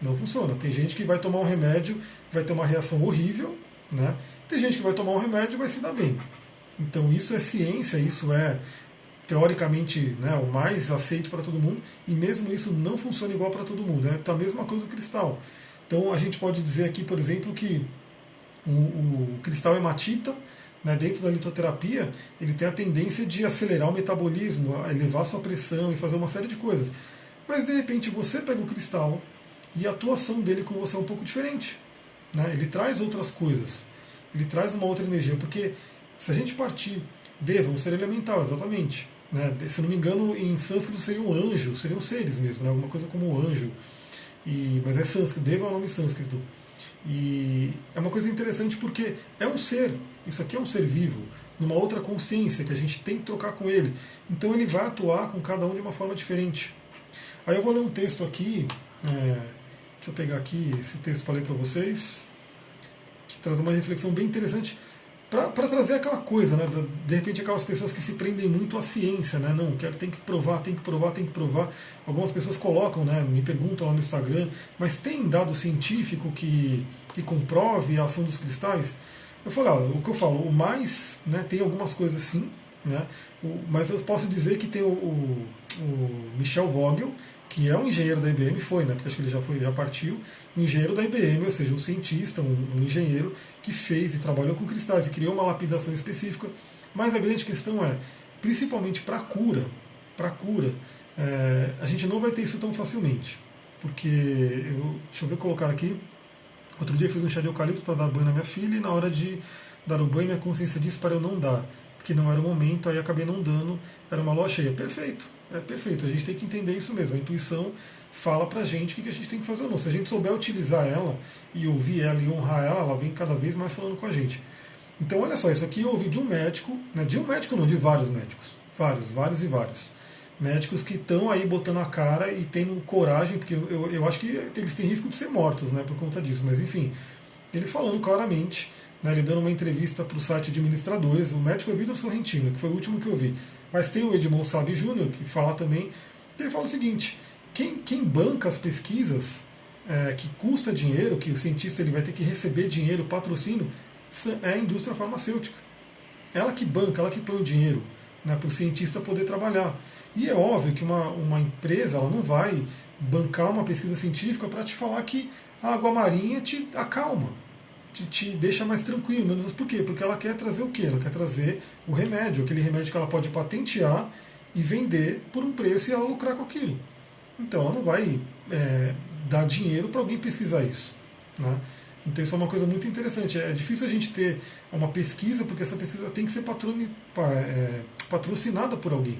Não funciona. Tem gente que vai tomar um remédio, vai ter uma reação horrível, né? Tem gente que vai tomar um remédio e vai se dar bem. Então isso é ciência, isso é teoricamente, né, o mais aceito para todo mundo, e mesmo isso não funciona igual para todo mundo. É a mesma coisa o cristal. Então a gente pode dizer aqui, por exemplo, que o cristal hematita, né, dentro da litoterapia, ele tem a tendência de acelerar o metabolismo, elevar a sua pressão e fazer uma série de coisas. Mas de repente você pega o cristal e a atuação dele com você é um pouco diferente. Né? Ele traz outras coisas, ele traz uma outra energia, porque se a gente partir Deva, um ser elemental, exatamente. Né? Se não me engano, em sânscrito seria um anjo, seriam seres mesmo, né? Alguma coisa como um anjo. Mas é sânscrito, Deva é um nome sânscrito. E é uma coisa interessante porque é um ser, isso aqui é um ser vivo, numa outra consciência que a gente tem que trocar com ele. Então ele vai atuar com cada um de uma forma diferente. Aí eu vou ler um texto aqui, deixa eu pegar aqui esse texto para ler para vocês, que traz uma reflexão bem interessante, para trazer aquela coisa, né? De repente aquelas pessoas que se prendem muito à ciência, né? Não, tem que provar, tem que provar, tem que provar. Algumas pessoas colocam, né? Me perguntam lá no Instagram, mas tem dado científico que comprove a ação dos cristais? Eu falo, o que eu falo, o mais, né? Tem algumas coisas sim, né? Mas eu posso dizer que tem o Michel Vogel, que é um engenheiro da IBM, foi, né, porque acho que ele já partiu, um engenheiro da IBM, ou seja, um cientista, um engenheiro que fez e trabalhou com cristais e criou uma lapidação específica. Mas a grande questão é, principalmente para cura, a gente não vai ter isso tão facilmente. Porque, deixa eu ver colocar aqui, outro dia eu fiz um chá de eucalipto para dar banho na minha filha e na hora de dar o banho minha consciência disse para eu não dar, porque não era o momento, aí acabei não dando, era uma lua cheia. Perfeito, é perfeito, a gente tem que entender isso mesmo, a intuição fala pra gente o que a gente tem que fazer ou não. Se a gente souber utilizar ela e ouvir ela e honrar ela, ela vem cada vez mais falando com a gente. Então olha só, isso aqui eu ouvi de um médico, né, de um médico não, de vários médicos, vários e vários. Médicos que estão aí botando a cara e tendo coragem, porque eu acho que eles têm risco de ser mortos, né, por conta disso, mas enfim, ele falando claramente, né, ele dando uma entrevista para o site Administradores, o médico é Vitor Sorrentino, que foi o último que eu vi, mas tem o Edmond Sabe Júnior, que fala também, ele fala o seguinte, quem banca as pesquisas, que custa dinheiro, que o cientista ele vai ter que receber dinheiro, patrocínio, é a indústria farmacêutica. Ela que banca, ela que põe o dinheiro, né, para o cientista poder trabalhar. E é óbvio que uma empresa ela não vai bancar uma pesquisa científica para te falar que a água marinha te acalma, te deixa mais tranquilo. Menos por quê? Porque ela quer trazer o quê? Ela quer trazer o remédio, aquele remédio que ela pode patentear e vender por um preço e ela lucrar com aquilo. Então ela não vai dar dinheiro para alguém pesquisar isso, né? Então isso é uma coisa muito interessante. É difícil a gente ter uma pesquisa, porque essa pesquisa tem que ser patrocinada por alguém.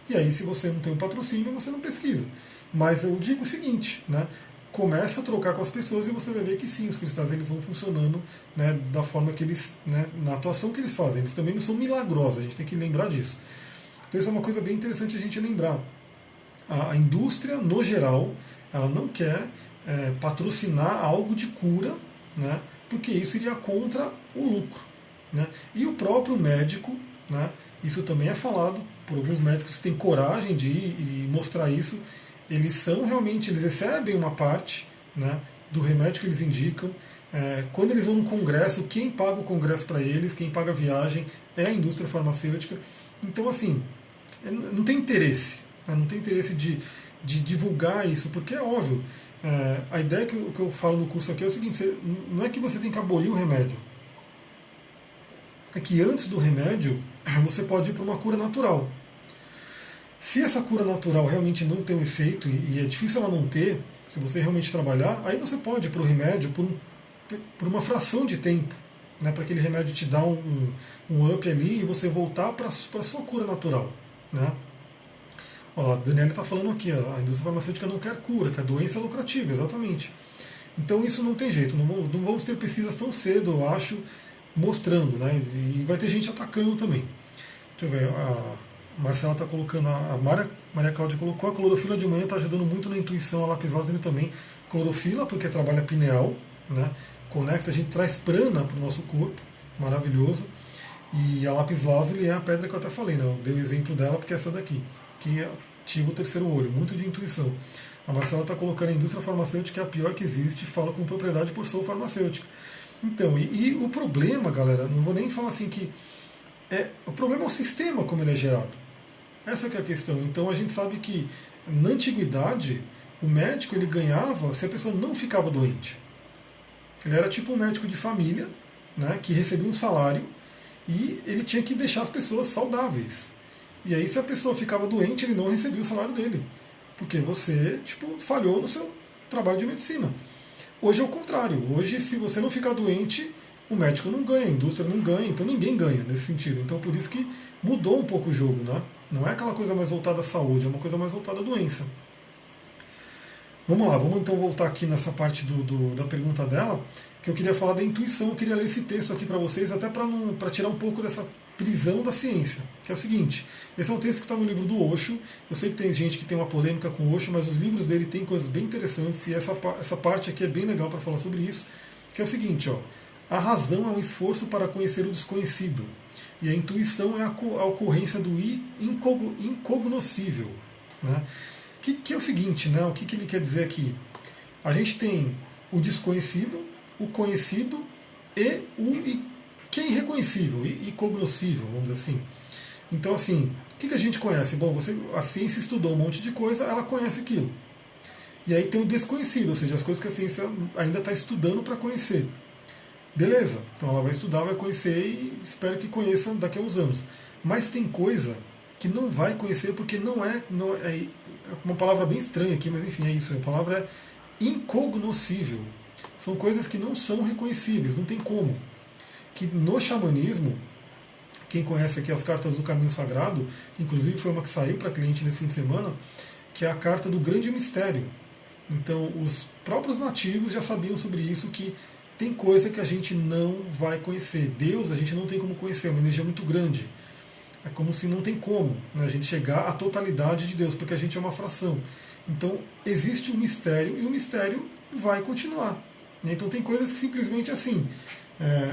E aí, se você não tem um patrocínio, você não pesquisa. Mas eu digo o seguinte, né? Começa a trocar com as pessoas e você vai ver que sim, os cristais eles vão funcionando, né, da forma que eles, né, na atuação que eles fazem. Eles também não são milagrosos, a gente tem que lembrar disso. Então isso é uma coisa bem interessante a gente lembrar. A indústria, no geral, ela não quer patrocinar algo de cura, né, porque isso iria contra o lucro, né? E o próprio médico, né, isso também é falado por alguns médicos que têm coragem de ir e mostrar isso, eles recebem uma parte, né, do remédio que eles indicam. Quando eles vão num congresso, quem paga o congresso para eles, quem paga a viagem é a indústria farmacêutica. Então, assim, não tem interesse, né, não tem interesse de divulgar isso, porque é óbvio. A ideia que eu falo no curso aqui é o seguinte: não é que você tem que abolir o remédio, é que antes do remédio você pode ir para uma cura natural. Se essa cura natural realmente não tem um efeito, e é difícil ela não ter, se você realmente trabalhar, aí você pode ir para o remédio por uma fração de tempo, né, para aquele remédio te dar um up ali e você voltar para a sua cura natural, né? Olha lá, a Daniela está falando aqui, a indústria farmacêutica não quer cura, quer doença lucrativa, exatamente. Então isso não tem jeito, não vamos ter pesquisas tão cedo, eu acho, mostrando, né? E vai ter gente atacando também. Deixa eu ver, a Marcela está colocando, a Maria Cláudia colocou, a clorofila de manhã está ajudando muito na intuição, a lápis lazuli também. Clorofila, porque trabalha pineal, né? Conecta, a gente traz prana para o nosso corpo, maravilhoso. E a lápis lazuli é a pedra que eu até falei, né? Eu dei o exemplo dela porque é essa daqui, que ativa o terceiro olho, muito de intuição. A Marcela está colocando a indústria farmacêutica é a pior que existe, fala com propriedade por sou farmacêutica. Então, e o problema, galera, não vou nem falar assim que o problema é o sistema como ele é gerado. Essa que é a questão. Então a gente sabe que na antiguidade o médico ele ganhava se a pessoa não ficava doente. Ele era tipo um médico de família, né, que recebia um salário e ele tinha que deixar as pessoas saudáveis. E aí se a pessoa ficava doente ele não recebia o salário dele, porque você falhou no seu trabalho de medicina. Hoje é o contrário. Hoje se você não ficar doente o médico não ganha, a indústria não ganha, então ninguém ganha nesse sentido. Então por isso que mudou um pouco o jogo, né? Não é aquela coisa mais voltada à saúde, é uma coisa mais voltada à doença. Vamos lá, vamos então voltar aqui nessa parte da pergunta dela, que eu queria falar da intuição, eu queria ler esse texto aqui para vocês, até para tirar um pouco dessa prisão da ciência, que é o seguinte, esse é um texto que está no livro do Osho, eu sei que tem gente que tem uma polêmica com o Osho, mas os livros dele têm coisas bem interessantes, e essa parte aqui é bem legal para falar sobre isso, que é o seguinte, ó, a razão é um esforço para conhecer o desconhecido, e a intuição é a ocorrência do incognoscível. Né? Que é o seguinte, né? O que ele quer dizer aqui? A gente tem o desconhecido, o conhecido que é irreconhecível, incognoscível, vamos dizer assim. Então, assim, que a gente conhece? Bom, a ciência estudou um monte de coisa, ela conhece aquilo. E aí tem o desconhecido, ou seja, as coisas que a ciência ainda está estudando para conhecer. Beleza, então ela vai estudar, vai conhecer e espero que conheça daqui a uns anos. Mas tem coisa que não vai conhecer porque é uma palavra bem estranha aqui, mas enfim, é isso. A palavra é incognoscível. São coisas que não são reconhecíveis, não tem como. Que no xamanismo, quem conhece aqui as cartas do Caminho Sagrado, que inclusive foi uma que saiu para cliente nesse fim de semana, que é a carta do grande mistério. Então, os próprios nativos já sabiam sobre isso, que tem coisa que a gente não vai conhecer. Deus a gente não tem como conhecer, é uma energia muito grande. É como se não tem como, né, a gente chegar à totalidade de Deus, porque a gente é uma fração. Então, existe um mistério e o mistério vai continuar. Né? Então, tem coisas que simplesmente assim,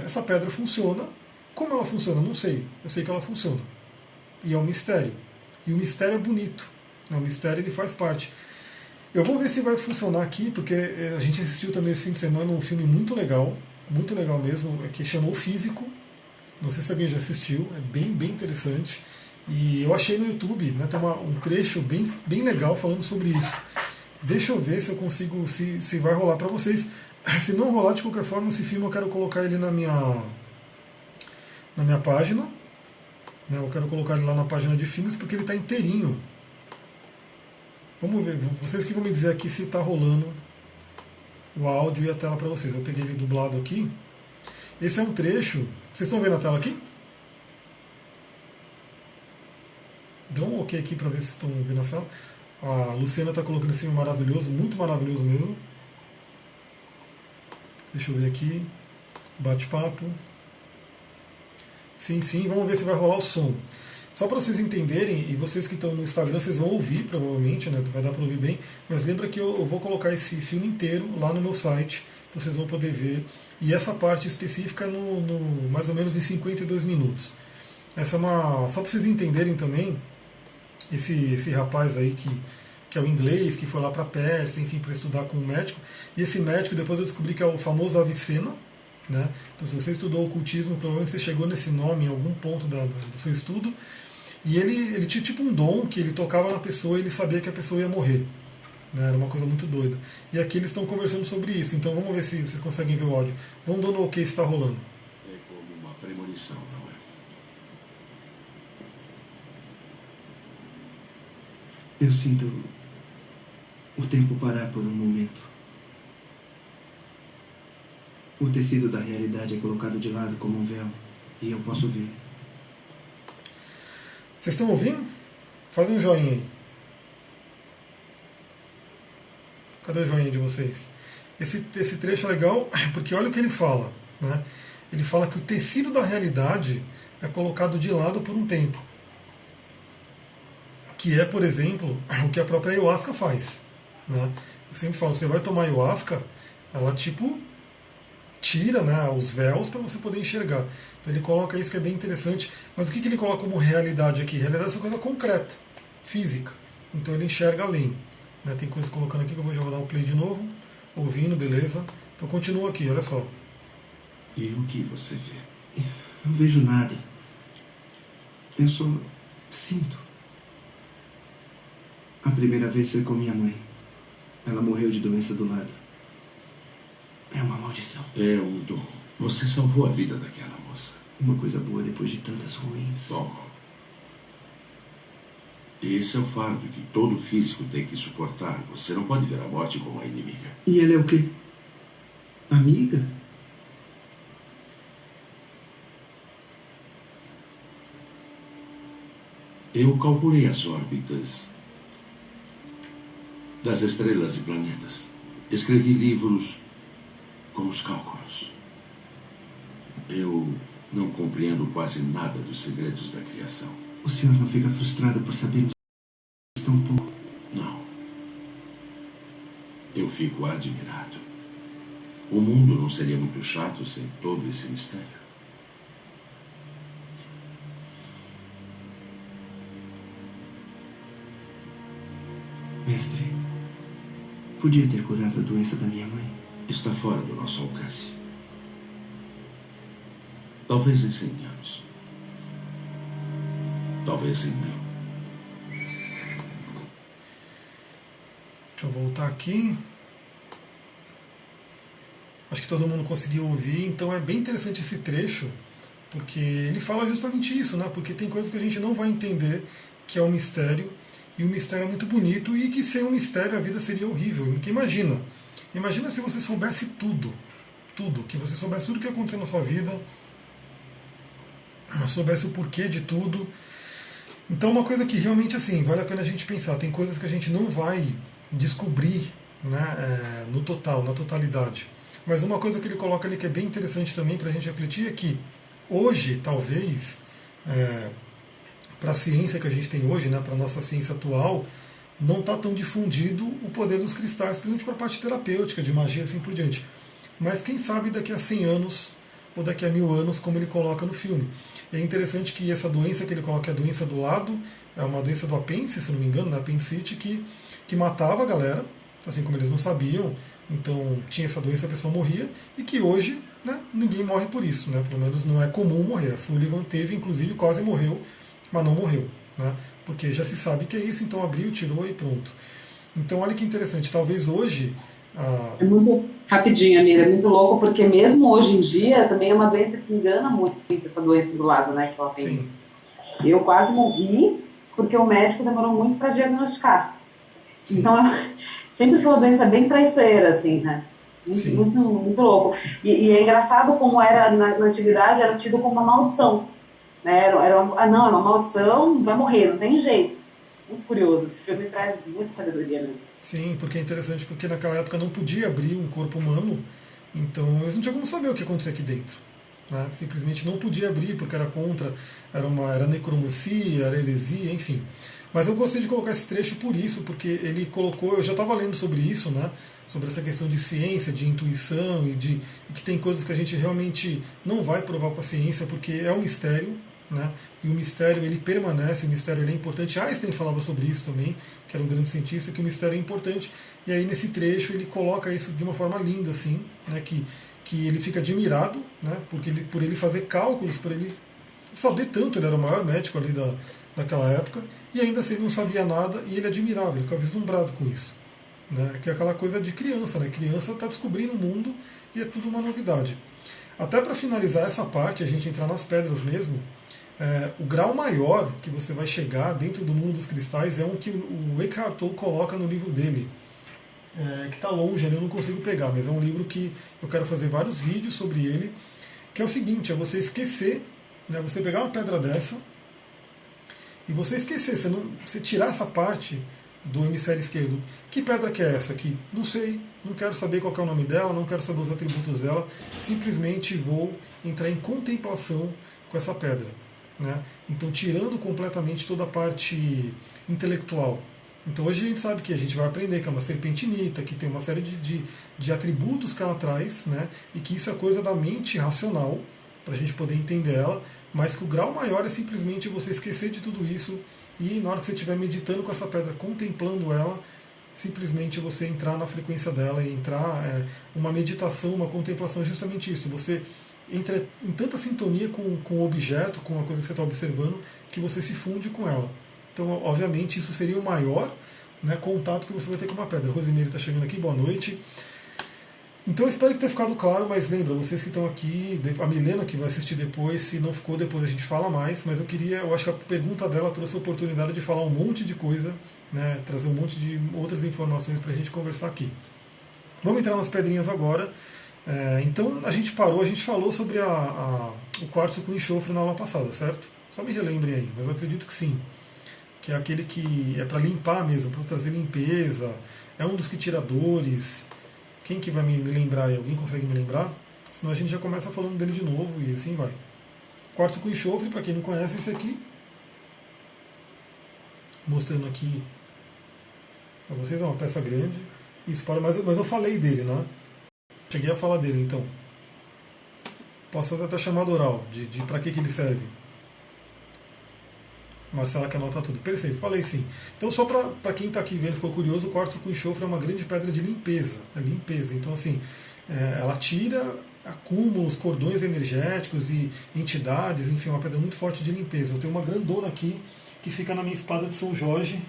essa pedra funciona. Como ela funciona? Não sei. Eu sei que ela funciona. E é um mistério. E o mistério é bonito. Né? O mistério ele faz parte. Eu vou ver se vai funcionar aqui, porque a gente assistiu também esse fim de semana um filme muito legal mesmo, que chamou Físico. Não sei se alguém já assistiu, é bem interessante. E eu achei no YouTube, né, tem um trecho bem legal falando sobre isso. Deixa eu ver se eu consigo, se vai rolar para vocês. Se não rolar, de qualquer forma, esse filme eu quero colocar ele na minha página. Né, eu quero colocar ele lá na página de filmes, porque ele está inteirinho. Vamos ver, vocês que vão me dizer aqui se está rolando o áudio e a tela para vocês. Eu peguei ele dublado aqui. Esse é um trecho. Vocês estão vendo a tela aqui? Dá um ok aqui para ver se estão vendo a tela. A Luciana está colocando esse filme maravilhoso, muito maravilhoso mesmo. Deixa eu ver aqui. Bate-papo. Sim, vamos ver se vai rolar o som. Só para vocês entenderem, e vocês que estão no Instagram, vocês vão ouvir provavelmente, né? Vai dar para ouvir bem, mas lembra que eu vou colocar esse filme inteiro lá no meu site, então vocês vão poder ver. E essa parte específica é no mais ou menos em 52 minutos. Essa é uma. Só para vocês entenderem também, esse rapaz aí que é o inglês, que foi lá para a Pérsia, enfim, para estudar com um médico. E esse médico, depois eu descobri que é o famoso Avicena. Né? Então, se você estudou ocultismo, provavelmente você chegou nesse nome em algum ponto do seu estudo. E ele tinha tipo um dom que ele tocava na pessoa e ele sabia que a pessoa ia morrer. Né? Era uma coisa muito doida. E aqui eles estão conversando sobre isso. Então vamos ver se vocês conseguem ver o áudio. Vamos dando ok se está rolando.
É como uma premonição, não é?
Eu sinto o tempo parar por um momento. O tecido da realidade é colocado de lado como um véu e eu posso ver.
Vocês estão ouvindo? Faz um joinha aí. Cadê o joinha de vocês? Esse trecho é legal porque olha o que ele fala. Né? Ele fala que o tecido da realidade é colocado de lado por um tempo. Que é, por exemplo, o que a própria ayahuasca faz. Né? Eu sempre falo, você vai tomar ayahuasca, ela tipo tira, né, os véus para você poder enxergar. Então ele coloca isso que é bem interessante. Mas o que ele coloca como realidade aqui? Realidade é essa coisa concreta, física. Então ele enxerga além. Né? Tem coisas colocando aqui que eu vou já dar o play de novo. Ouvindo, beleza. Então continua aqui, olha só.
E o que você vê?
Não vejo nada. Eu só sinto. A primeira vez foi com minha mãe. Ela morreu de doença do lado. É uma maldição.
É um dom. Você salvou a vida daquela moça.
Uma coisa boa depois de tantas ruins.
Bom, esse é o fardo que todo físico tem que suportar. Você não pode ver a morte como uma inimiga.
E ela é o quê? Amiga?
Eu calculei as órbitas das estrelas e planetas. Escrevi livros com os cálculos. Eu não compreendo quase nada dos segredos da criação.
O senhor não fica frustrado por sabermos tão pouco?
Não. Eu fico admirado. O mundo não seria muito chato sem todo esse mistério.
Mestre, podia ter curado a doença da minha mãe?
Está fora do nosso alcance. Talvez em 100 anos. Talvez em 1000.
Deixa eu voltar aqui. Acho que todo mundo conseguiu ouvir, então é bem interessante esse trecho, porque ele fala justamente isso, né? Porque tem coisas que a gente não vai entender, que é um mistério, e o mistério é muito bonito, e que sem um mistério a vida seria horrível. Porque imagina se você soubesse tudo, que você soubesse tudo o que aconteceu na sua vida, soubesse o porquê de tudo. Então uma coisa que realmente assim, vale a pena a gente pensar, tem coisas que a gente não vai descobrir, né, no total, na totalidade. Mas uma coisa que ele coloca ali que é bem interessante também para a gente refletir é que hoje, talvez, para a ciência que a gente tem hoje, né, para a nossa ciência atual, não está tão difundido o poder dos cristais, principalmente para a parte terapêutica, de magia e assim por diante. Mas quem sabe daqui a 100 anos ou daqui a 1000 anos, como ele coloca no filme. É interessante que essa doença que ele coloca é a doença do lado, é uma doença do apêndice, se não me engano, da apendicite, que matava a galera, assim como eles não sabiam, então tinha essa doença, a pessoa morria, e que hoje, né, ninguém morre por isso, né, pelo menos não é comum morrer. A Sullivan teve, inclusive, quase morreu, mas não morreu, né, porque já se sabe que é isso, então abriu, tirou e pronto. Então olha que interessante, talvez hoje...
É muito rapidinho, amiga, é muito louco, porque mesmo hoje em dia também é uma doença que engana muito, essa doença do lado, né, que ela tem.
Sim.
Eu quase morri porque o médico demorou muito para diagnosticar.
Sim.
Então, sempre foi uma doença bem traiçoeira, assim, né? Muito, muito louco. E é engraçado como era, na antiguidade, era tido como uma maldição. Né? Era não, é uma maldição, vai morrer, não tem jeito. Muito curioso, esse filme traz muita sabedoria mesmo.
Sim, porque é interessante, porque naquela época não podia abrir um corpo humano, então eles não tinham como saber o que acontecia aqui dentro. Né? Simplesmente não podia abrir, porque era contra, era necromancia, era heresia, enfim. Mas eu gostei de colocar esse trecho por isso, porque ele colocou, eu já estava lendo sobre isso, né? Sobre essa questão de ciência, de intuição, e que tem coisas que a gente realmente não vai provar com a ciência, porque é um mistério, né? E o mistério ele permanece, o mistério ele é importante. Einstein falava sobre isso também, que era um grande cientista, que o mistério é importante. E aí nesse trecho ele coloca isso de uma forma linda, assim, né? Que ele fica admirado, né? Por ele fazer cálculos, por ele saber tanto, ele era o maior médico ali daquela época, e ainda assim ele não sabia nada, e ele admirava, ele ficava vislumbrado com isso. Né? Que é aquela coisa de criança, né? Criança está descobrindo o mundo e é tudo uma novidade. Até para finalizar essa parte, a gente entrar nas pedras mesmo, o grau maior que você vai chegar dentro do mundo dos cristais é um que o Eckhart Tolle coloca no livro dele, que está longe, eu não consigo pegar, mas é um livro que eu quero fazer vários vídeos sobre ele, que é o seguinte, é você esquecer, né, você pegar uma pedra dessa e você esquecer, você tirar essa parte do hemisfério esquerdo. Que pedra que é essa aqui? Não sei, não quero saber qual que é o nome dela, não quero saber os atributos dela, simplesmente vou entrar em contemplação com essa pedra. Né? Então, tirando completamente toda a parte intelectual. Então, hoje a gente sabe que a gente vai aprender que é uma serpentinita, que tem uma série de atributos que ela traz, né? E que isso é coisa da mente racional, para a gente poder entender ela, mas que o grau maior é simplesmente você esquecer de tudo isso e, na hora que você estiver meditando com essa pedra, contemplando ela, simplesmente você entrar na frequência dela e entrar uma meditação, uma contemplação, justamente isso. Você entra em tanta sintonia com o objeto, com a coisa que você está observando, que você se funde com ela. Então, obviamente, isso seria o maior, né, contato que você vai ter com uma pedra. A Rosimeire está chegando aqui, boa noite. Então, eu espero que tenha ficado claro, mas lembra, vocês que estão aqui, a Milena que vai assistir depois, se não ficou, depois a gente fala mais, mas eu acho que a pergunta dela trouxe a oportunidade de falar um monte de coisa, né, trazer um monte de outras informações para a gente conversar aqui. Vamos entrar nas pedrinhas agora. Então a gente falou sobre o quartzo com enxofre na aula passada, certo? Só me relembrem aí, mas eu acredito que sim. Que é aquele que é para limpar mesmo, para trazer limpeza, é um dos que tira dores. Quem que vai me lembrar aí? Alguém consegue me lembrar? Senão a gente já começa falando dele de novo e assim vai. Quartzo com enxofre, para quem não conhece, esse aqui. Mostrando aqui para vocês, é uma peça grande. Isso, mas eu falei dele, né? Cheguei a falar dele, então. Posso fazer até chamada oral, de para que ele serve. Marcela que anota tudo. Perfeito, falei sim. Então, só para quem está aqui vendo, ficou curioso, o quartzo com enxofre é uma grande pedra de limpeza. É limpeza. Então, assim, ela tira acúmulos, cordões energéticos e entidades, enfim, é uma pedra muito forte de limpeza. Eu tenho uma grandona aqui, que fica na minha espada de São Jorge.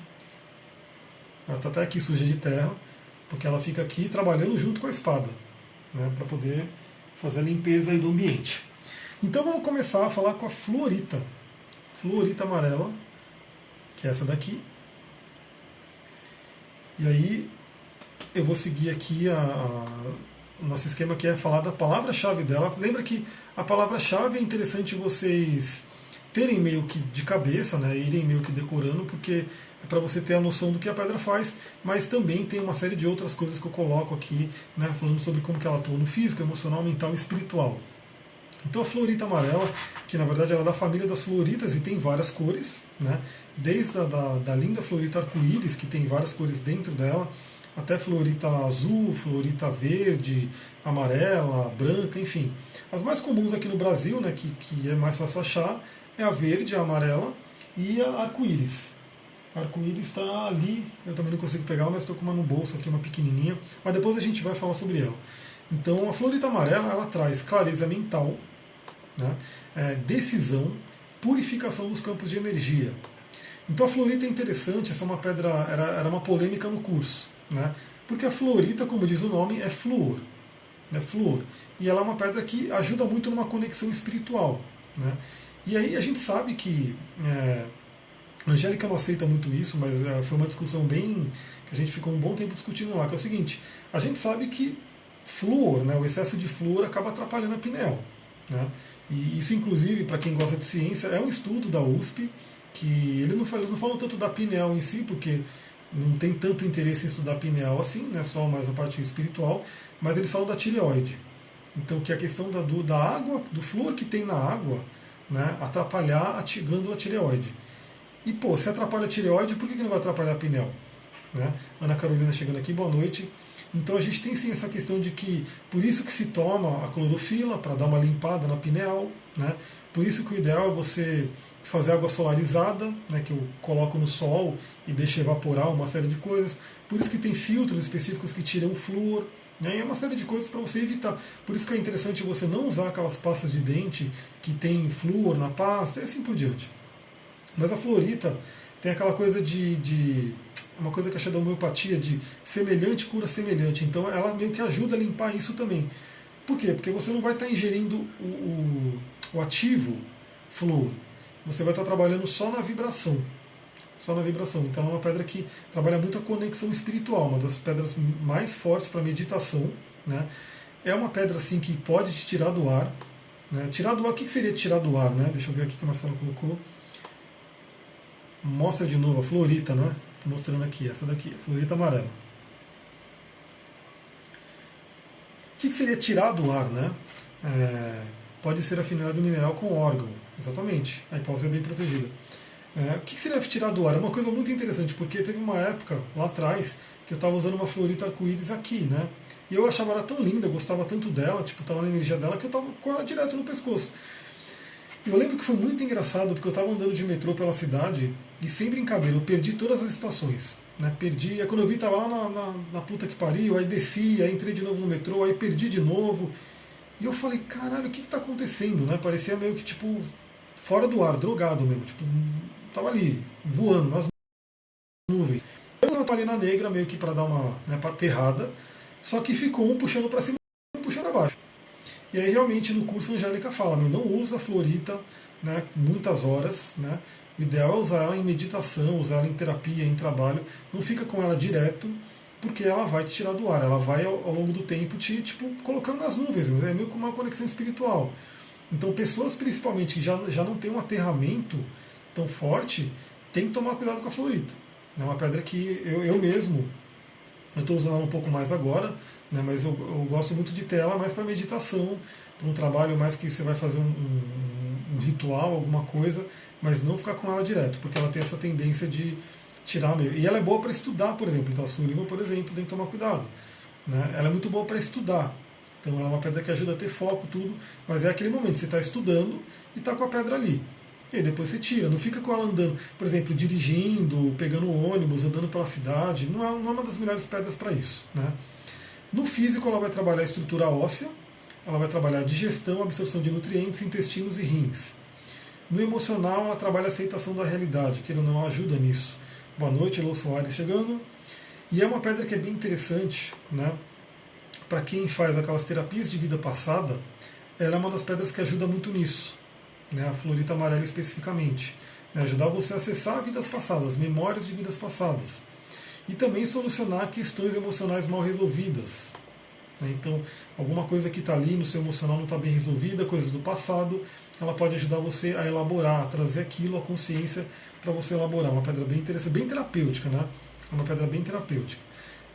Ela está até aqui suja de terra, porque ela fica aqui trabalhando junto com a espada, né, para poder fazer a limpeza aí do ambiente. Então vamos começar a falar com a fluorita. Fluorita amarela, que é essa daqui. E aí eu vou seguir aqui o nosso esquema, que é falar da palavra-chave dela. Lembra que a palavra-chave é interessante vocês terem meio que de cabeça, né, irem meio que decorando, porque é para você ter a noção do que a pedra faz, mas também tem uma série de outras coisas que eu coloco aqui, né, falando sobre como que ela atua no físico, emocional, mental e espiritual. Então a fluorita amarela, que na verdade ela é da família das fluoritas e tem várias cores, né, desde da linda fluorita arco-íris, que tem várias cores dentro dela, até fluorita azul, fluorita verde, amarela, branca, enfim. As mais comuns aqui no Brasil, né, que é mais fácil achar, é a verde, a amarela e a arco-íris. A arco-íris está ali, eu também não consigo pegar, mas estou com uma no bolso aqui, uma pequenininha, mas depois a gente vai falar sobre ela. Então a fluorita amarela, ela traz clareza mental, né, decisão, purificação dos campos de energia. Então a fluorita é interessante, essa é uma pedra, era uma polêmica no curso, né, porque a fluorita, como diz o nome, é flúor, né, flúor, e ela é uma pedra que ajuda muito numa conexão espiritual, né. E aí a gente sabe que a Angélica não aceita muito isso, mas foi uma discussão bem que a gente ficou um bom tempo discutindo lá, que é o seguinte: a gente sabe que flúor, né, o excesso de flúor acaba atrapalhando a pineal, né, e isso, inclusive, para quem gosta de ciência, é um estudo da USP, que eles não falam tanto da pineal em si, porque não tem tanto interesse em estudar a pineal assim, né, só mais a parte espiritual, mas eles falam da tireoide. Então, que é a questão da água, do flúor que tem na água, né, atrapalhar a glândula tireoide. E, pô, se atrapalha a tireoide, por que não vai atrapalhar a pineal? Né? Ana Carolina chegando aqui, boa noite. Então a gente tem sim essa questão de que, por isso que se toma a clorofila, para dar uma limpada na pineal, né? Por isso que o ideal é você fazer água solarizada, né, que eu coloco no sol e deixo evaporar uma série de coisas. Por isso que tem filtros específicos que tiram o flúor, né, e é uma série de coisas para você evitar. Por isso que é interessante você não usar aquelas pastas de dente que tem flúor na pasta e assim por diante. Mas a fluorita tem aquela coisa uma coisa que achei da homeopatia, de semelhante cura semelhante. Então ela meio que ajuda a limpar isso também. Por quê? Porque você não vai estar ingerindo o ativo flúor. Você vai estar trabalhando só na vibração. Só na vibração. Então é uma pedra que trabalha muito a conexão espiritual, uma das pedras mais fortes para meditação, né? É uma pedra assim que pode te tirar do ar. Né? Tirar do ar, o que seria tirar do ar? Né? Deixa eu ver aqui que a Marcela colocou. Mostra de novo a fluorita, né? Estou mostrando aqui, essa daqui, a fluorita amarela. O que seria tirar do ar, né? Pode ser afinidade do mineral com órgão, exatamente. A hipófise é bem protegida. O que seria tirar do ar? É uma coisa muito interessante, porque teve uma época lá atrás que eu estava usando uma fluorita arco-íris aqui, né? E eu achava ela tão linda, gostava tanto dela, tipo, estava na energia dela, que eu estava com ela direto no pescoço. Eu lembro que foi muito engraçado, porque eu estava andando de metrô pela cidade e, sem brincadeira, eu perdi todas as estações. Né? Perdi, aí quando eu vi, estava lá na puta que pariu, aí desci, aí entrei de novo no metrô, aí perdi de novo. E eu falei, caralho, o que está acontecendo? Né? Parecia meio que, tipo, fora do ar, drogado mesmo. Tipo, tava ali, voando nas nuvens. Eu estava ali na negra, meio que para dar uma, né, pra aterrada, só que ficou um puxando para cima e um puxando para baixo. E aí realmente no curso a Angélica fala, não usa a fluorita, né, muitas horas, né? O ideal é usar ela em meditação, usar ela em terapia, em trabalho, não fica com ela direto, porque ela vai te tirar do ar, ela vai ao longo do tempo te tipo, colocando nas nuvens, é meio como uma conexão espiritual. Então pessoas principalmente que já não tem um aterramento tão forte, tem que tomar cuidado com a fluorita. É uma pedra que eu mesmo, eu estou usando ela um pouco mais agora, né, mas eu gosto muito de ter ela mais para meditação, para um trabalho mais que você vai fazer um ritual, alguma coisa, mas não ficar com ela direto, porque ela tem essa tendência de tirar meio. E ela é boa para estudar, por exemplo. Então a Sullivan, por exemplo, tem que tomar cuidado. Né? Ela é muito boa para estudar. Então ela é uma pedra que ajuda a ter foco, tudo, mas é aquele momento, você está estudando e está com a pedra ali. E aí depois você tira, não fica com ela andando, por exemplo, dirigindo, pegando ônibus, andando pela cidade, não é uma das melhores pedras para isso. Né? No físico ela vai trabalhar a estrutura óssea, ela vai trabalhar a digestão, absorção de nutrientes, intestinos e rins. No emocional ela trabalha a aceitação da realidade, que ele não ajuda nisso. Boa noite, Lô Soares chegando. E é uma pedra que é bem interessante, né? Para quem faz aquelas terapias de vida passada, ela é uma das pedras que ajuda muito nisso, né? A fluorita amarela especificamente. Né? Ajudar você a acessar vidas passadas, memórias de vidas passadas. E também solucionar questões emocionais mal resolvidas. Né? Então, alguma coisa que está ali no seu emocional não está bem resolvida, coisas do passado, ela pode ajudar você a elaborar, a trazer aquilo à consciência para você elaborar. Uma pedra bem interessante, bem terapêutica, né? É uma pedra bem terapêutica.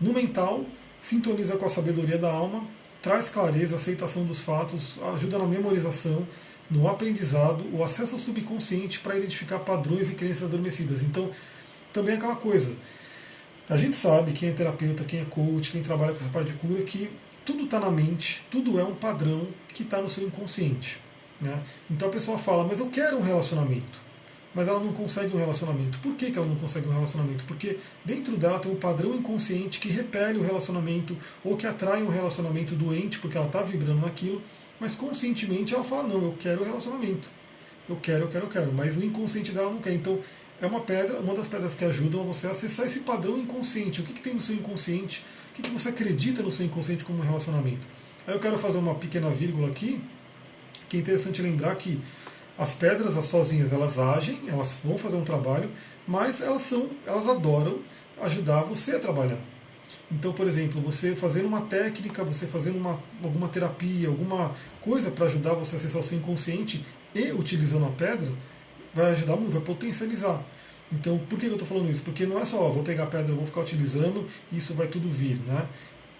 No mental, sintoniza com a sabedoria da alma, traz clareza, aceitação dos fatos, ajuda na memorização, no aprendizado, o acesso ao subconsciente para identificar padrões e crenças adormecidas. Então, também é aquela coisa. A gente sabe, quem é terapeuta, quem é coach, quem trabalha com essa parte de cura, que tudo está na mente, tudo é um padrão que está no seu inconsciente. Né? Então a pessoa fala, mas eu quero um relacionamento. Mas ela não consegue um relacionamento. Por que ela não consegue um relacionamento? Porque dentro dela tem um padrão inconsciente que repele o relacionamento ou que atrai um relacionamento doente, porque ela está vibrando naquilo, mas conscientemente ela fala, não, eu quero o relacionamento. Eu quero. Mas o inconsciente dela não quer. Então é uma pedra, uma das pedras que ajudam a você a acessar esse padrão inconsciente. O que tem no seu inconsciente? O que você acredita no seu inconsciente como um relacionamento? Aí eu quero fazer uma pequena vírgula aqui, que é interessante lembrar que as pedras sozinhas elas agem, elas vão fazer um trabalho, mas elas adoram ajudar você a trabalhar. Então, por exemplo, você fazendo uma técnica, você fazendo alguma terapia, alguma coisa para ajudar você a acessar o seu inconsciente e utilizando a pedra, vai ajudar muito, vai potencializar. Então, por que eu estou falando isso? Porque não é só, vou pegar a pedra, vou ficar utilizando e isso vai tudo vir, né?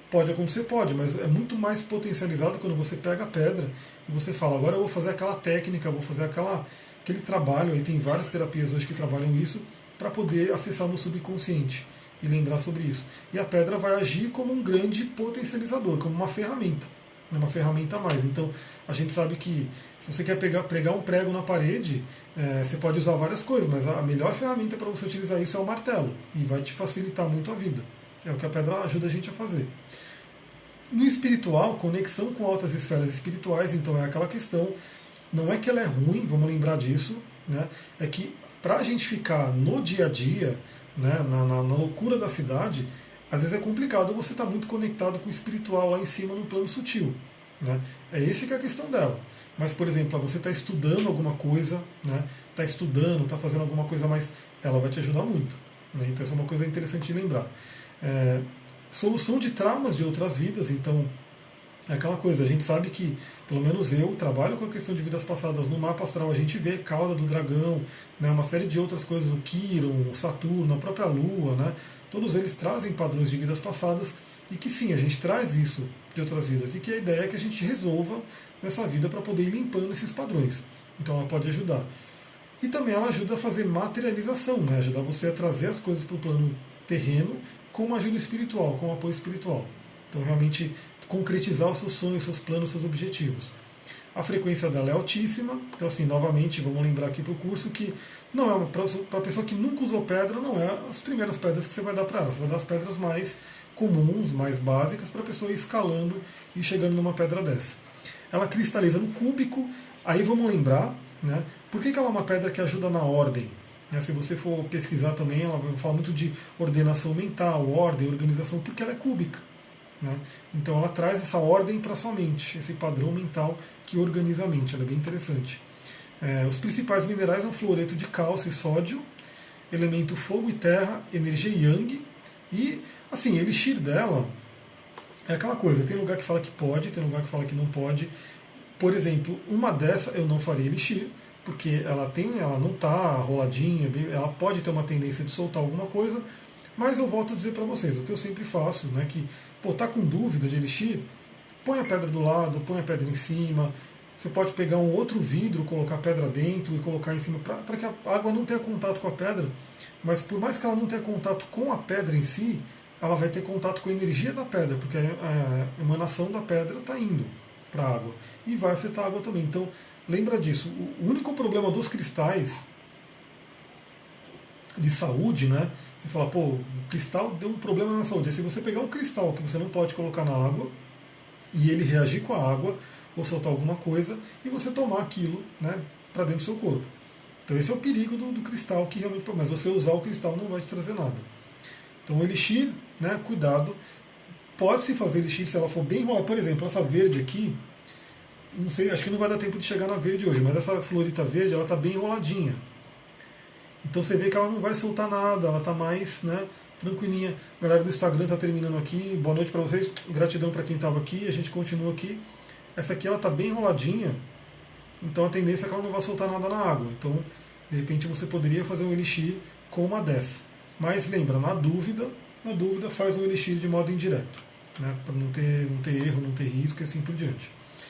Pode acontecer, pode, mas é muito mais potencializado quando você pega a pedra e você fala, agora eu vou fazer aquela técnica, vou fazer aquele trabalho, aí tem várias terapias hoje que trabalham isso, para poder acessar no subconsciente e lembrar sobre isso. E a pedra vai agir como um grande potencializador, como uma ferramenta a mais. Então, a gente sabe que se você quer pregar um prego na parede, você pode usar várias coisas, mas a melhor ferramenta para você utilizar isso é o martelo, e vai te facilitar muito a vida. É o que a pedra ajuda a gente a fazer. No espiritual, conexão com altas esferas espirituais, então é aquela questão, não é que ela é ruim, vamos lembrar disso, né? É que para a gente ficar no dia a dia, né, na loucura da cidade, às vezes é complicado você estar muito conectado com o espiritual lá em cima no plano sutil. Né? É esse que é a questão dela. Mas, por exemplo, você está estudando alguma coisa, né? Está estudando, está fazendo alguma coisa mais, ela vai te ajudar muito. Né? Então, essa é uma coisa interessante de lembrar. Solução de traumas de outras vidas, então é aquela coisa, a gente sabe que, pelo menos eu trabalho com a questão de vidas passadas no mapa astral, a gente vê cauda do dragão, né, uma série de outras coisas, o Quiron, o Saturno, a própria Lua, né, todos eles trazem padrões de vidas passadas e que sim, a gente traz isso de outras vidas e que a ideia é que a gente resolva nessa vida para poder ir limpando esses padrões. Então ela pode ajudar. E também ela ajuda a fazer materialização, né, ajuda você a trazer as coisas para o plano terreno com uma ajuda espiritual, com um apoio espiritual. Então realmente concretizar os seus sonhos, seus planos, seus objetivos. A frequência dela é altíssima, então assim, novamente, vamos lembrar aqui para o curso que não é para a pessoa que nunca usou pedra, não é as primeiras pedras que você vai dar para ela, você vai dar as pedras mais comuns, mais básicas, para a pessoa ir escalando e chegando numa pedra dessa. Ela cristaliza no cúbico, aí vamos lembrar, né, por que ela é uma pedra que ajuda na ordem? Se você for pesquisar também, ela vai falar muito de ordenação mental, ordem, organização, porque ela é cúbica. Né? Então ela traz essa ordem para a sua mente, esse padrão mental que organiza a mente, ela é bem interessante. Os principais minerais são fluoreto de cálcio e sódio, elemento fogo e terra, energia yang, e assim, elixir dela é aquela coisa, tem lugar que fala que pode, tem lugar que fala que não pode. Por exemplo, uma dessa eu não faria elixir, porque ela não está roladinha, ela pode ter uma tendência de soltar alguma coisa, mas eu volto a dizer para vocês, o que eu sempre faço, né, que tá com dúvida de elixir, põe a pedra do lado, põe a pedra em cima, você pode pegar um outro vidro, colocar a pedra dentro e colocar em cima, para que a água não tenha contato com a pedra, mas por mais que ela não tenha contato com a pedra em si, ela vai ter contato com a energia da pedra, porque a emanação da pedra está indo para a água, e vai afetar a água também. Então, lembra disso, o único problema dos cristais de saúde, né? Você fala, o cristal deu um problema na saúde. É se você pegar um cristal que você não pode colocar na água e ele reagir com a água ou soltar alguma coisa e você tomar aquilo, né, para dentro do seu corpo. Então esse é o perigo do cristal que realmente, mas você usar o cristal não vai te trazer nada. Então o elixir, né, cuidado, pode-se fazer elixir se ela for bem enrolada. Por exemplo, essa verde aqui, não sei, acho que não vai dar tempo de chegar na verde hoje, mas essa florita verde, ela está bem enroladinha. Então você vê que ela não vai soltar nada, ela está mais, né, tranquilinha. A galera do Instagram está terminando aqui. Boa noite para vocês, gratidão para quem estava aqui, a gente continua aqui. Essa aqui ela está bem enroladinha, então a tendência é que ela não vai soltar nada na água. Então, de repente você poderia fazer um elixir com uma dessa. Mas lembra, na dúvida faz um elixir de modo indireto, né, para não ter erro, não ter risco e assim por diante.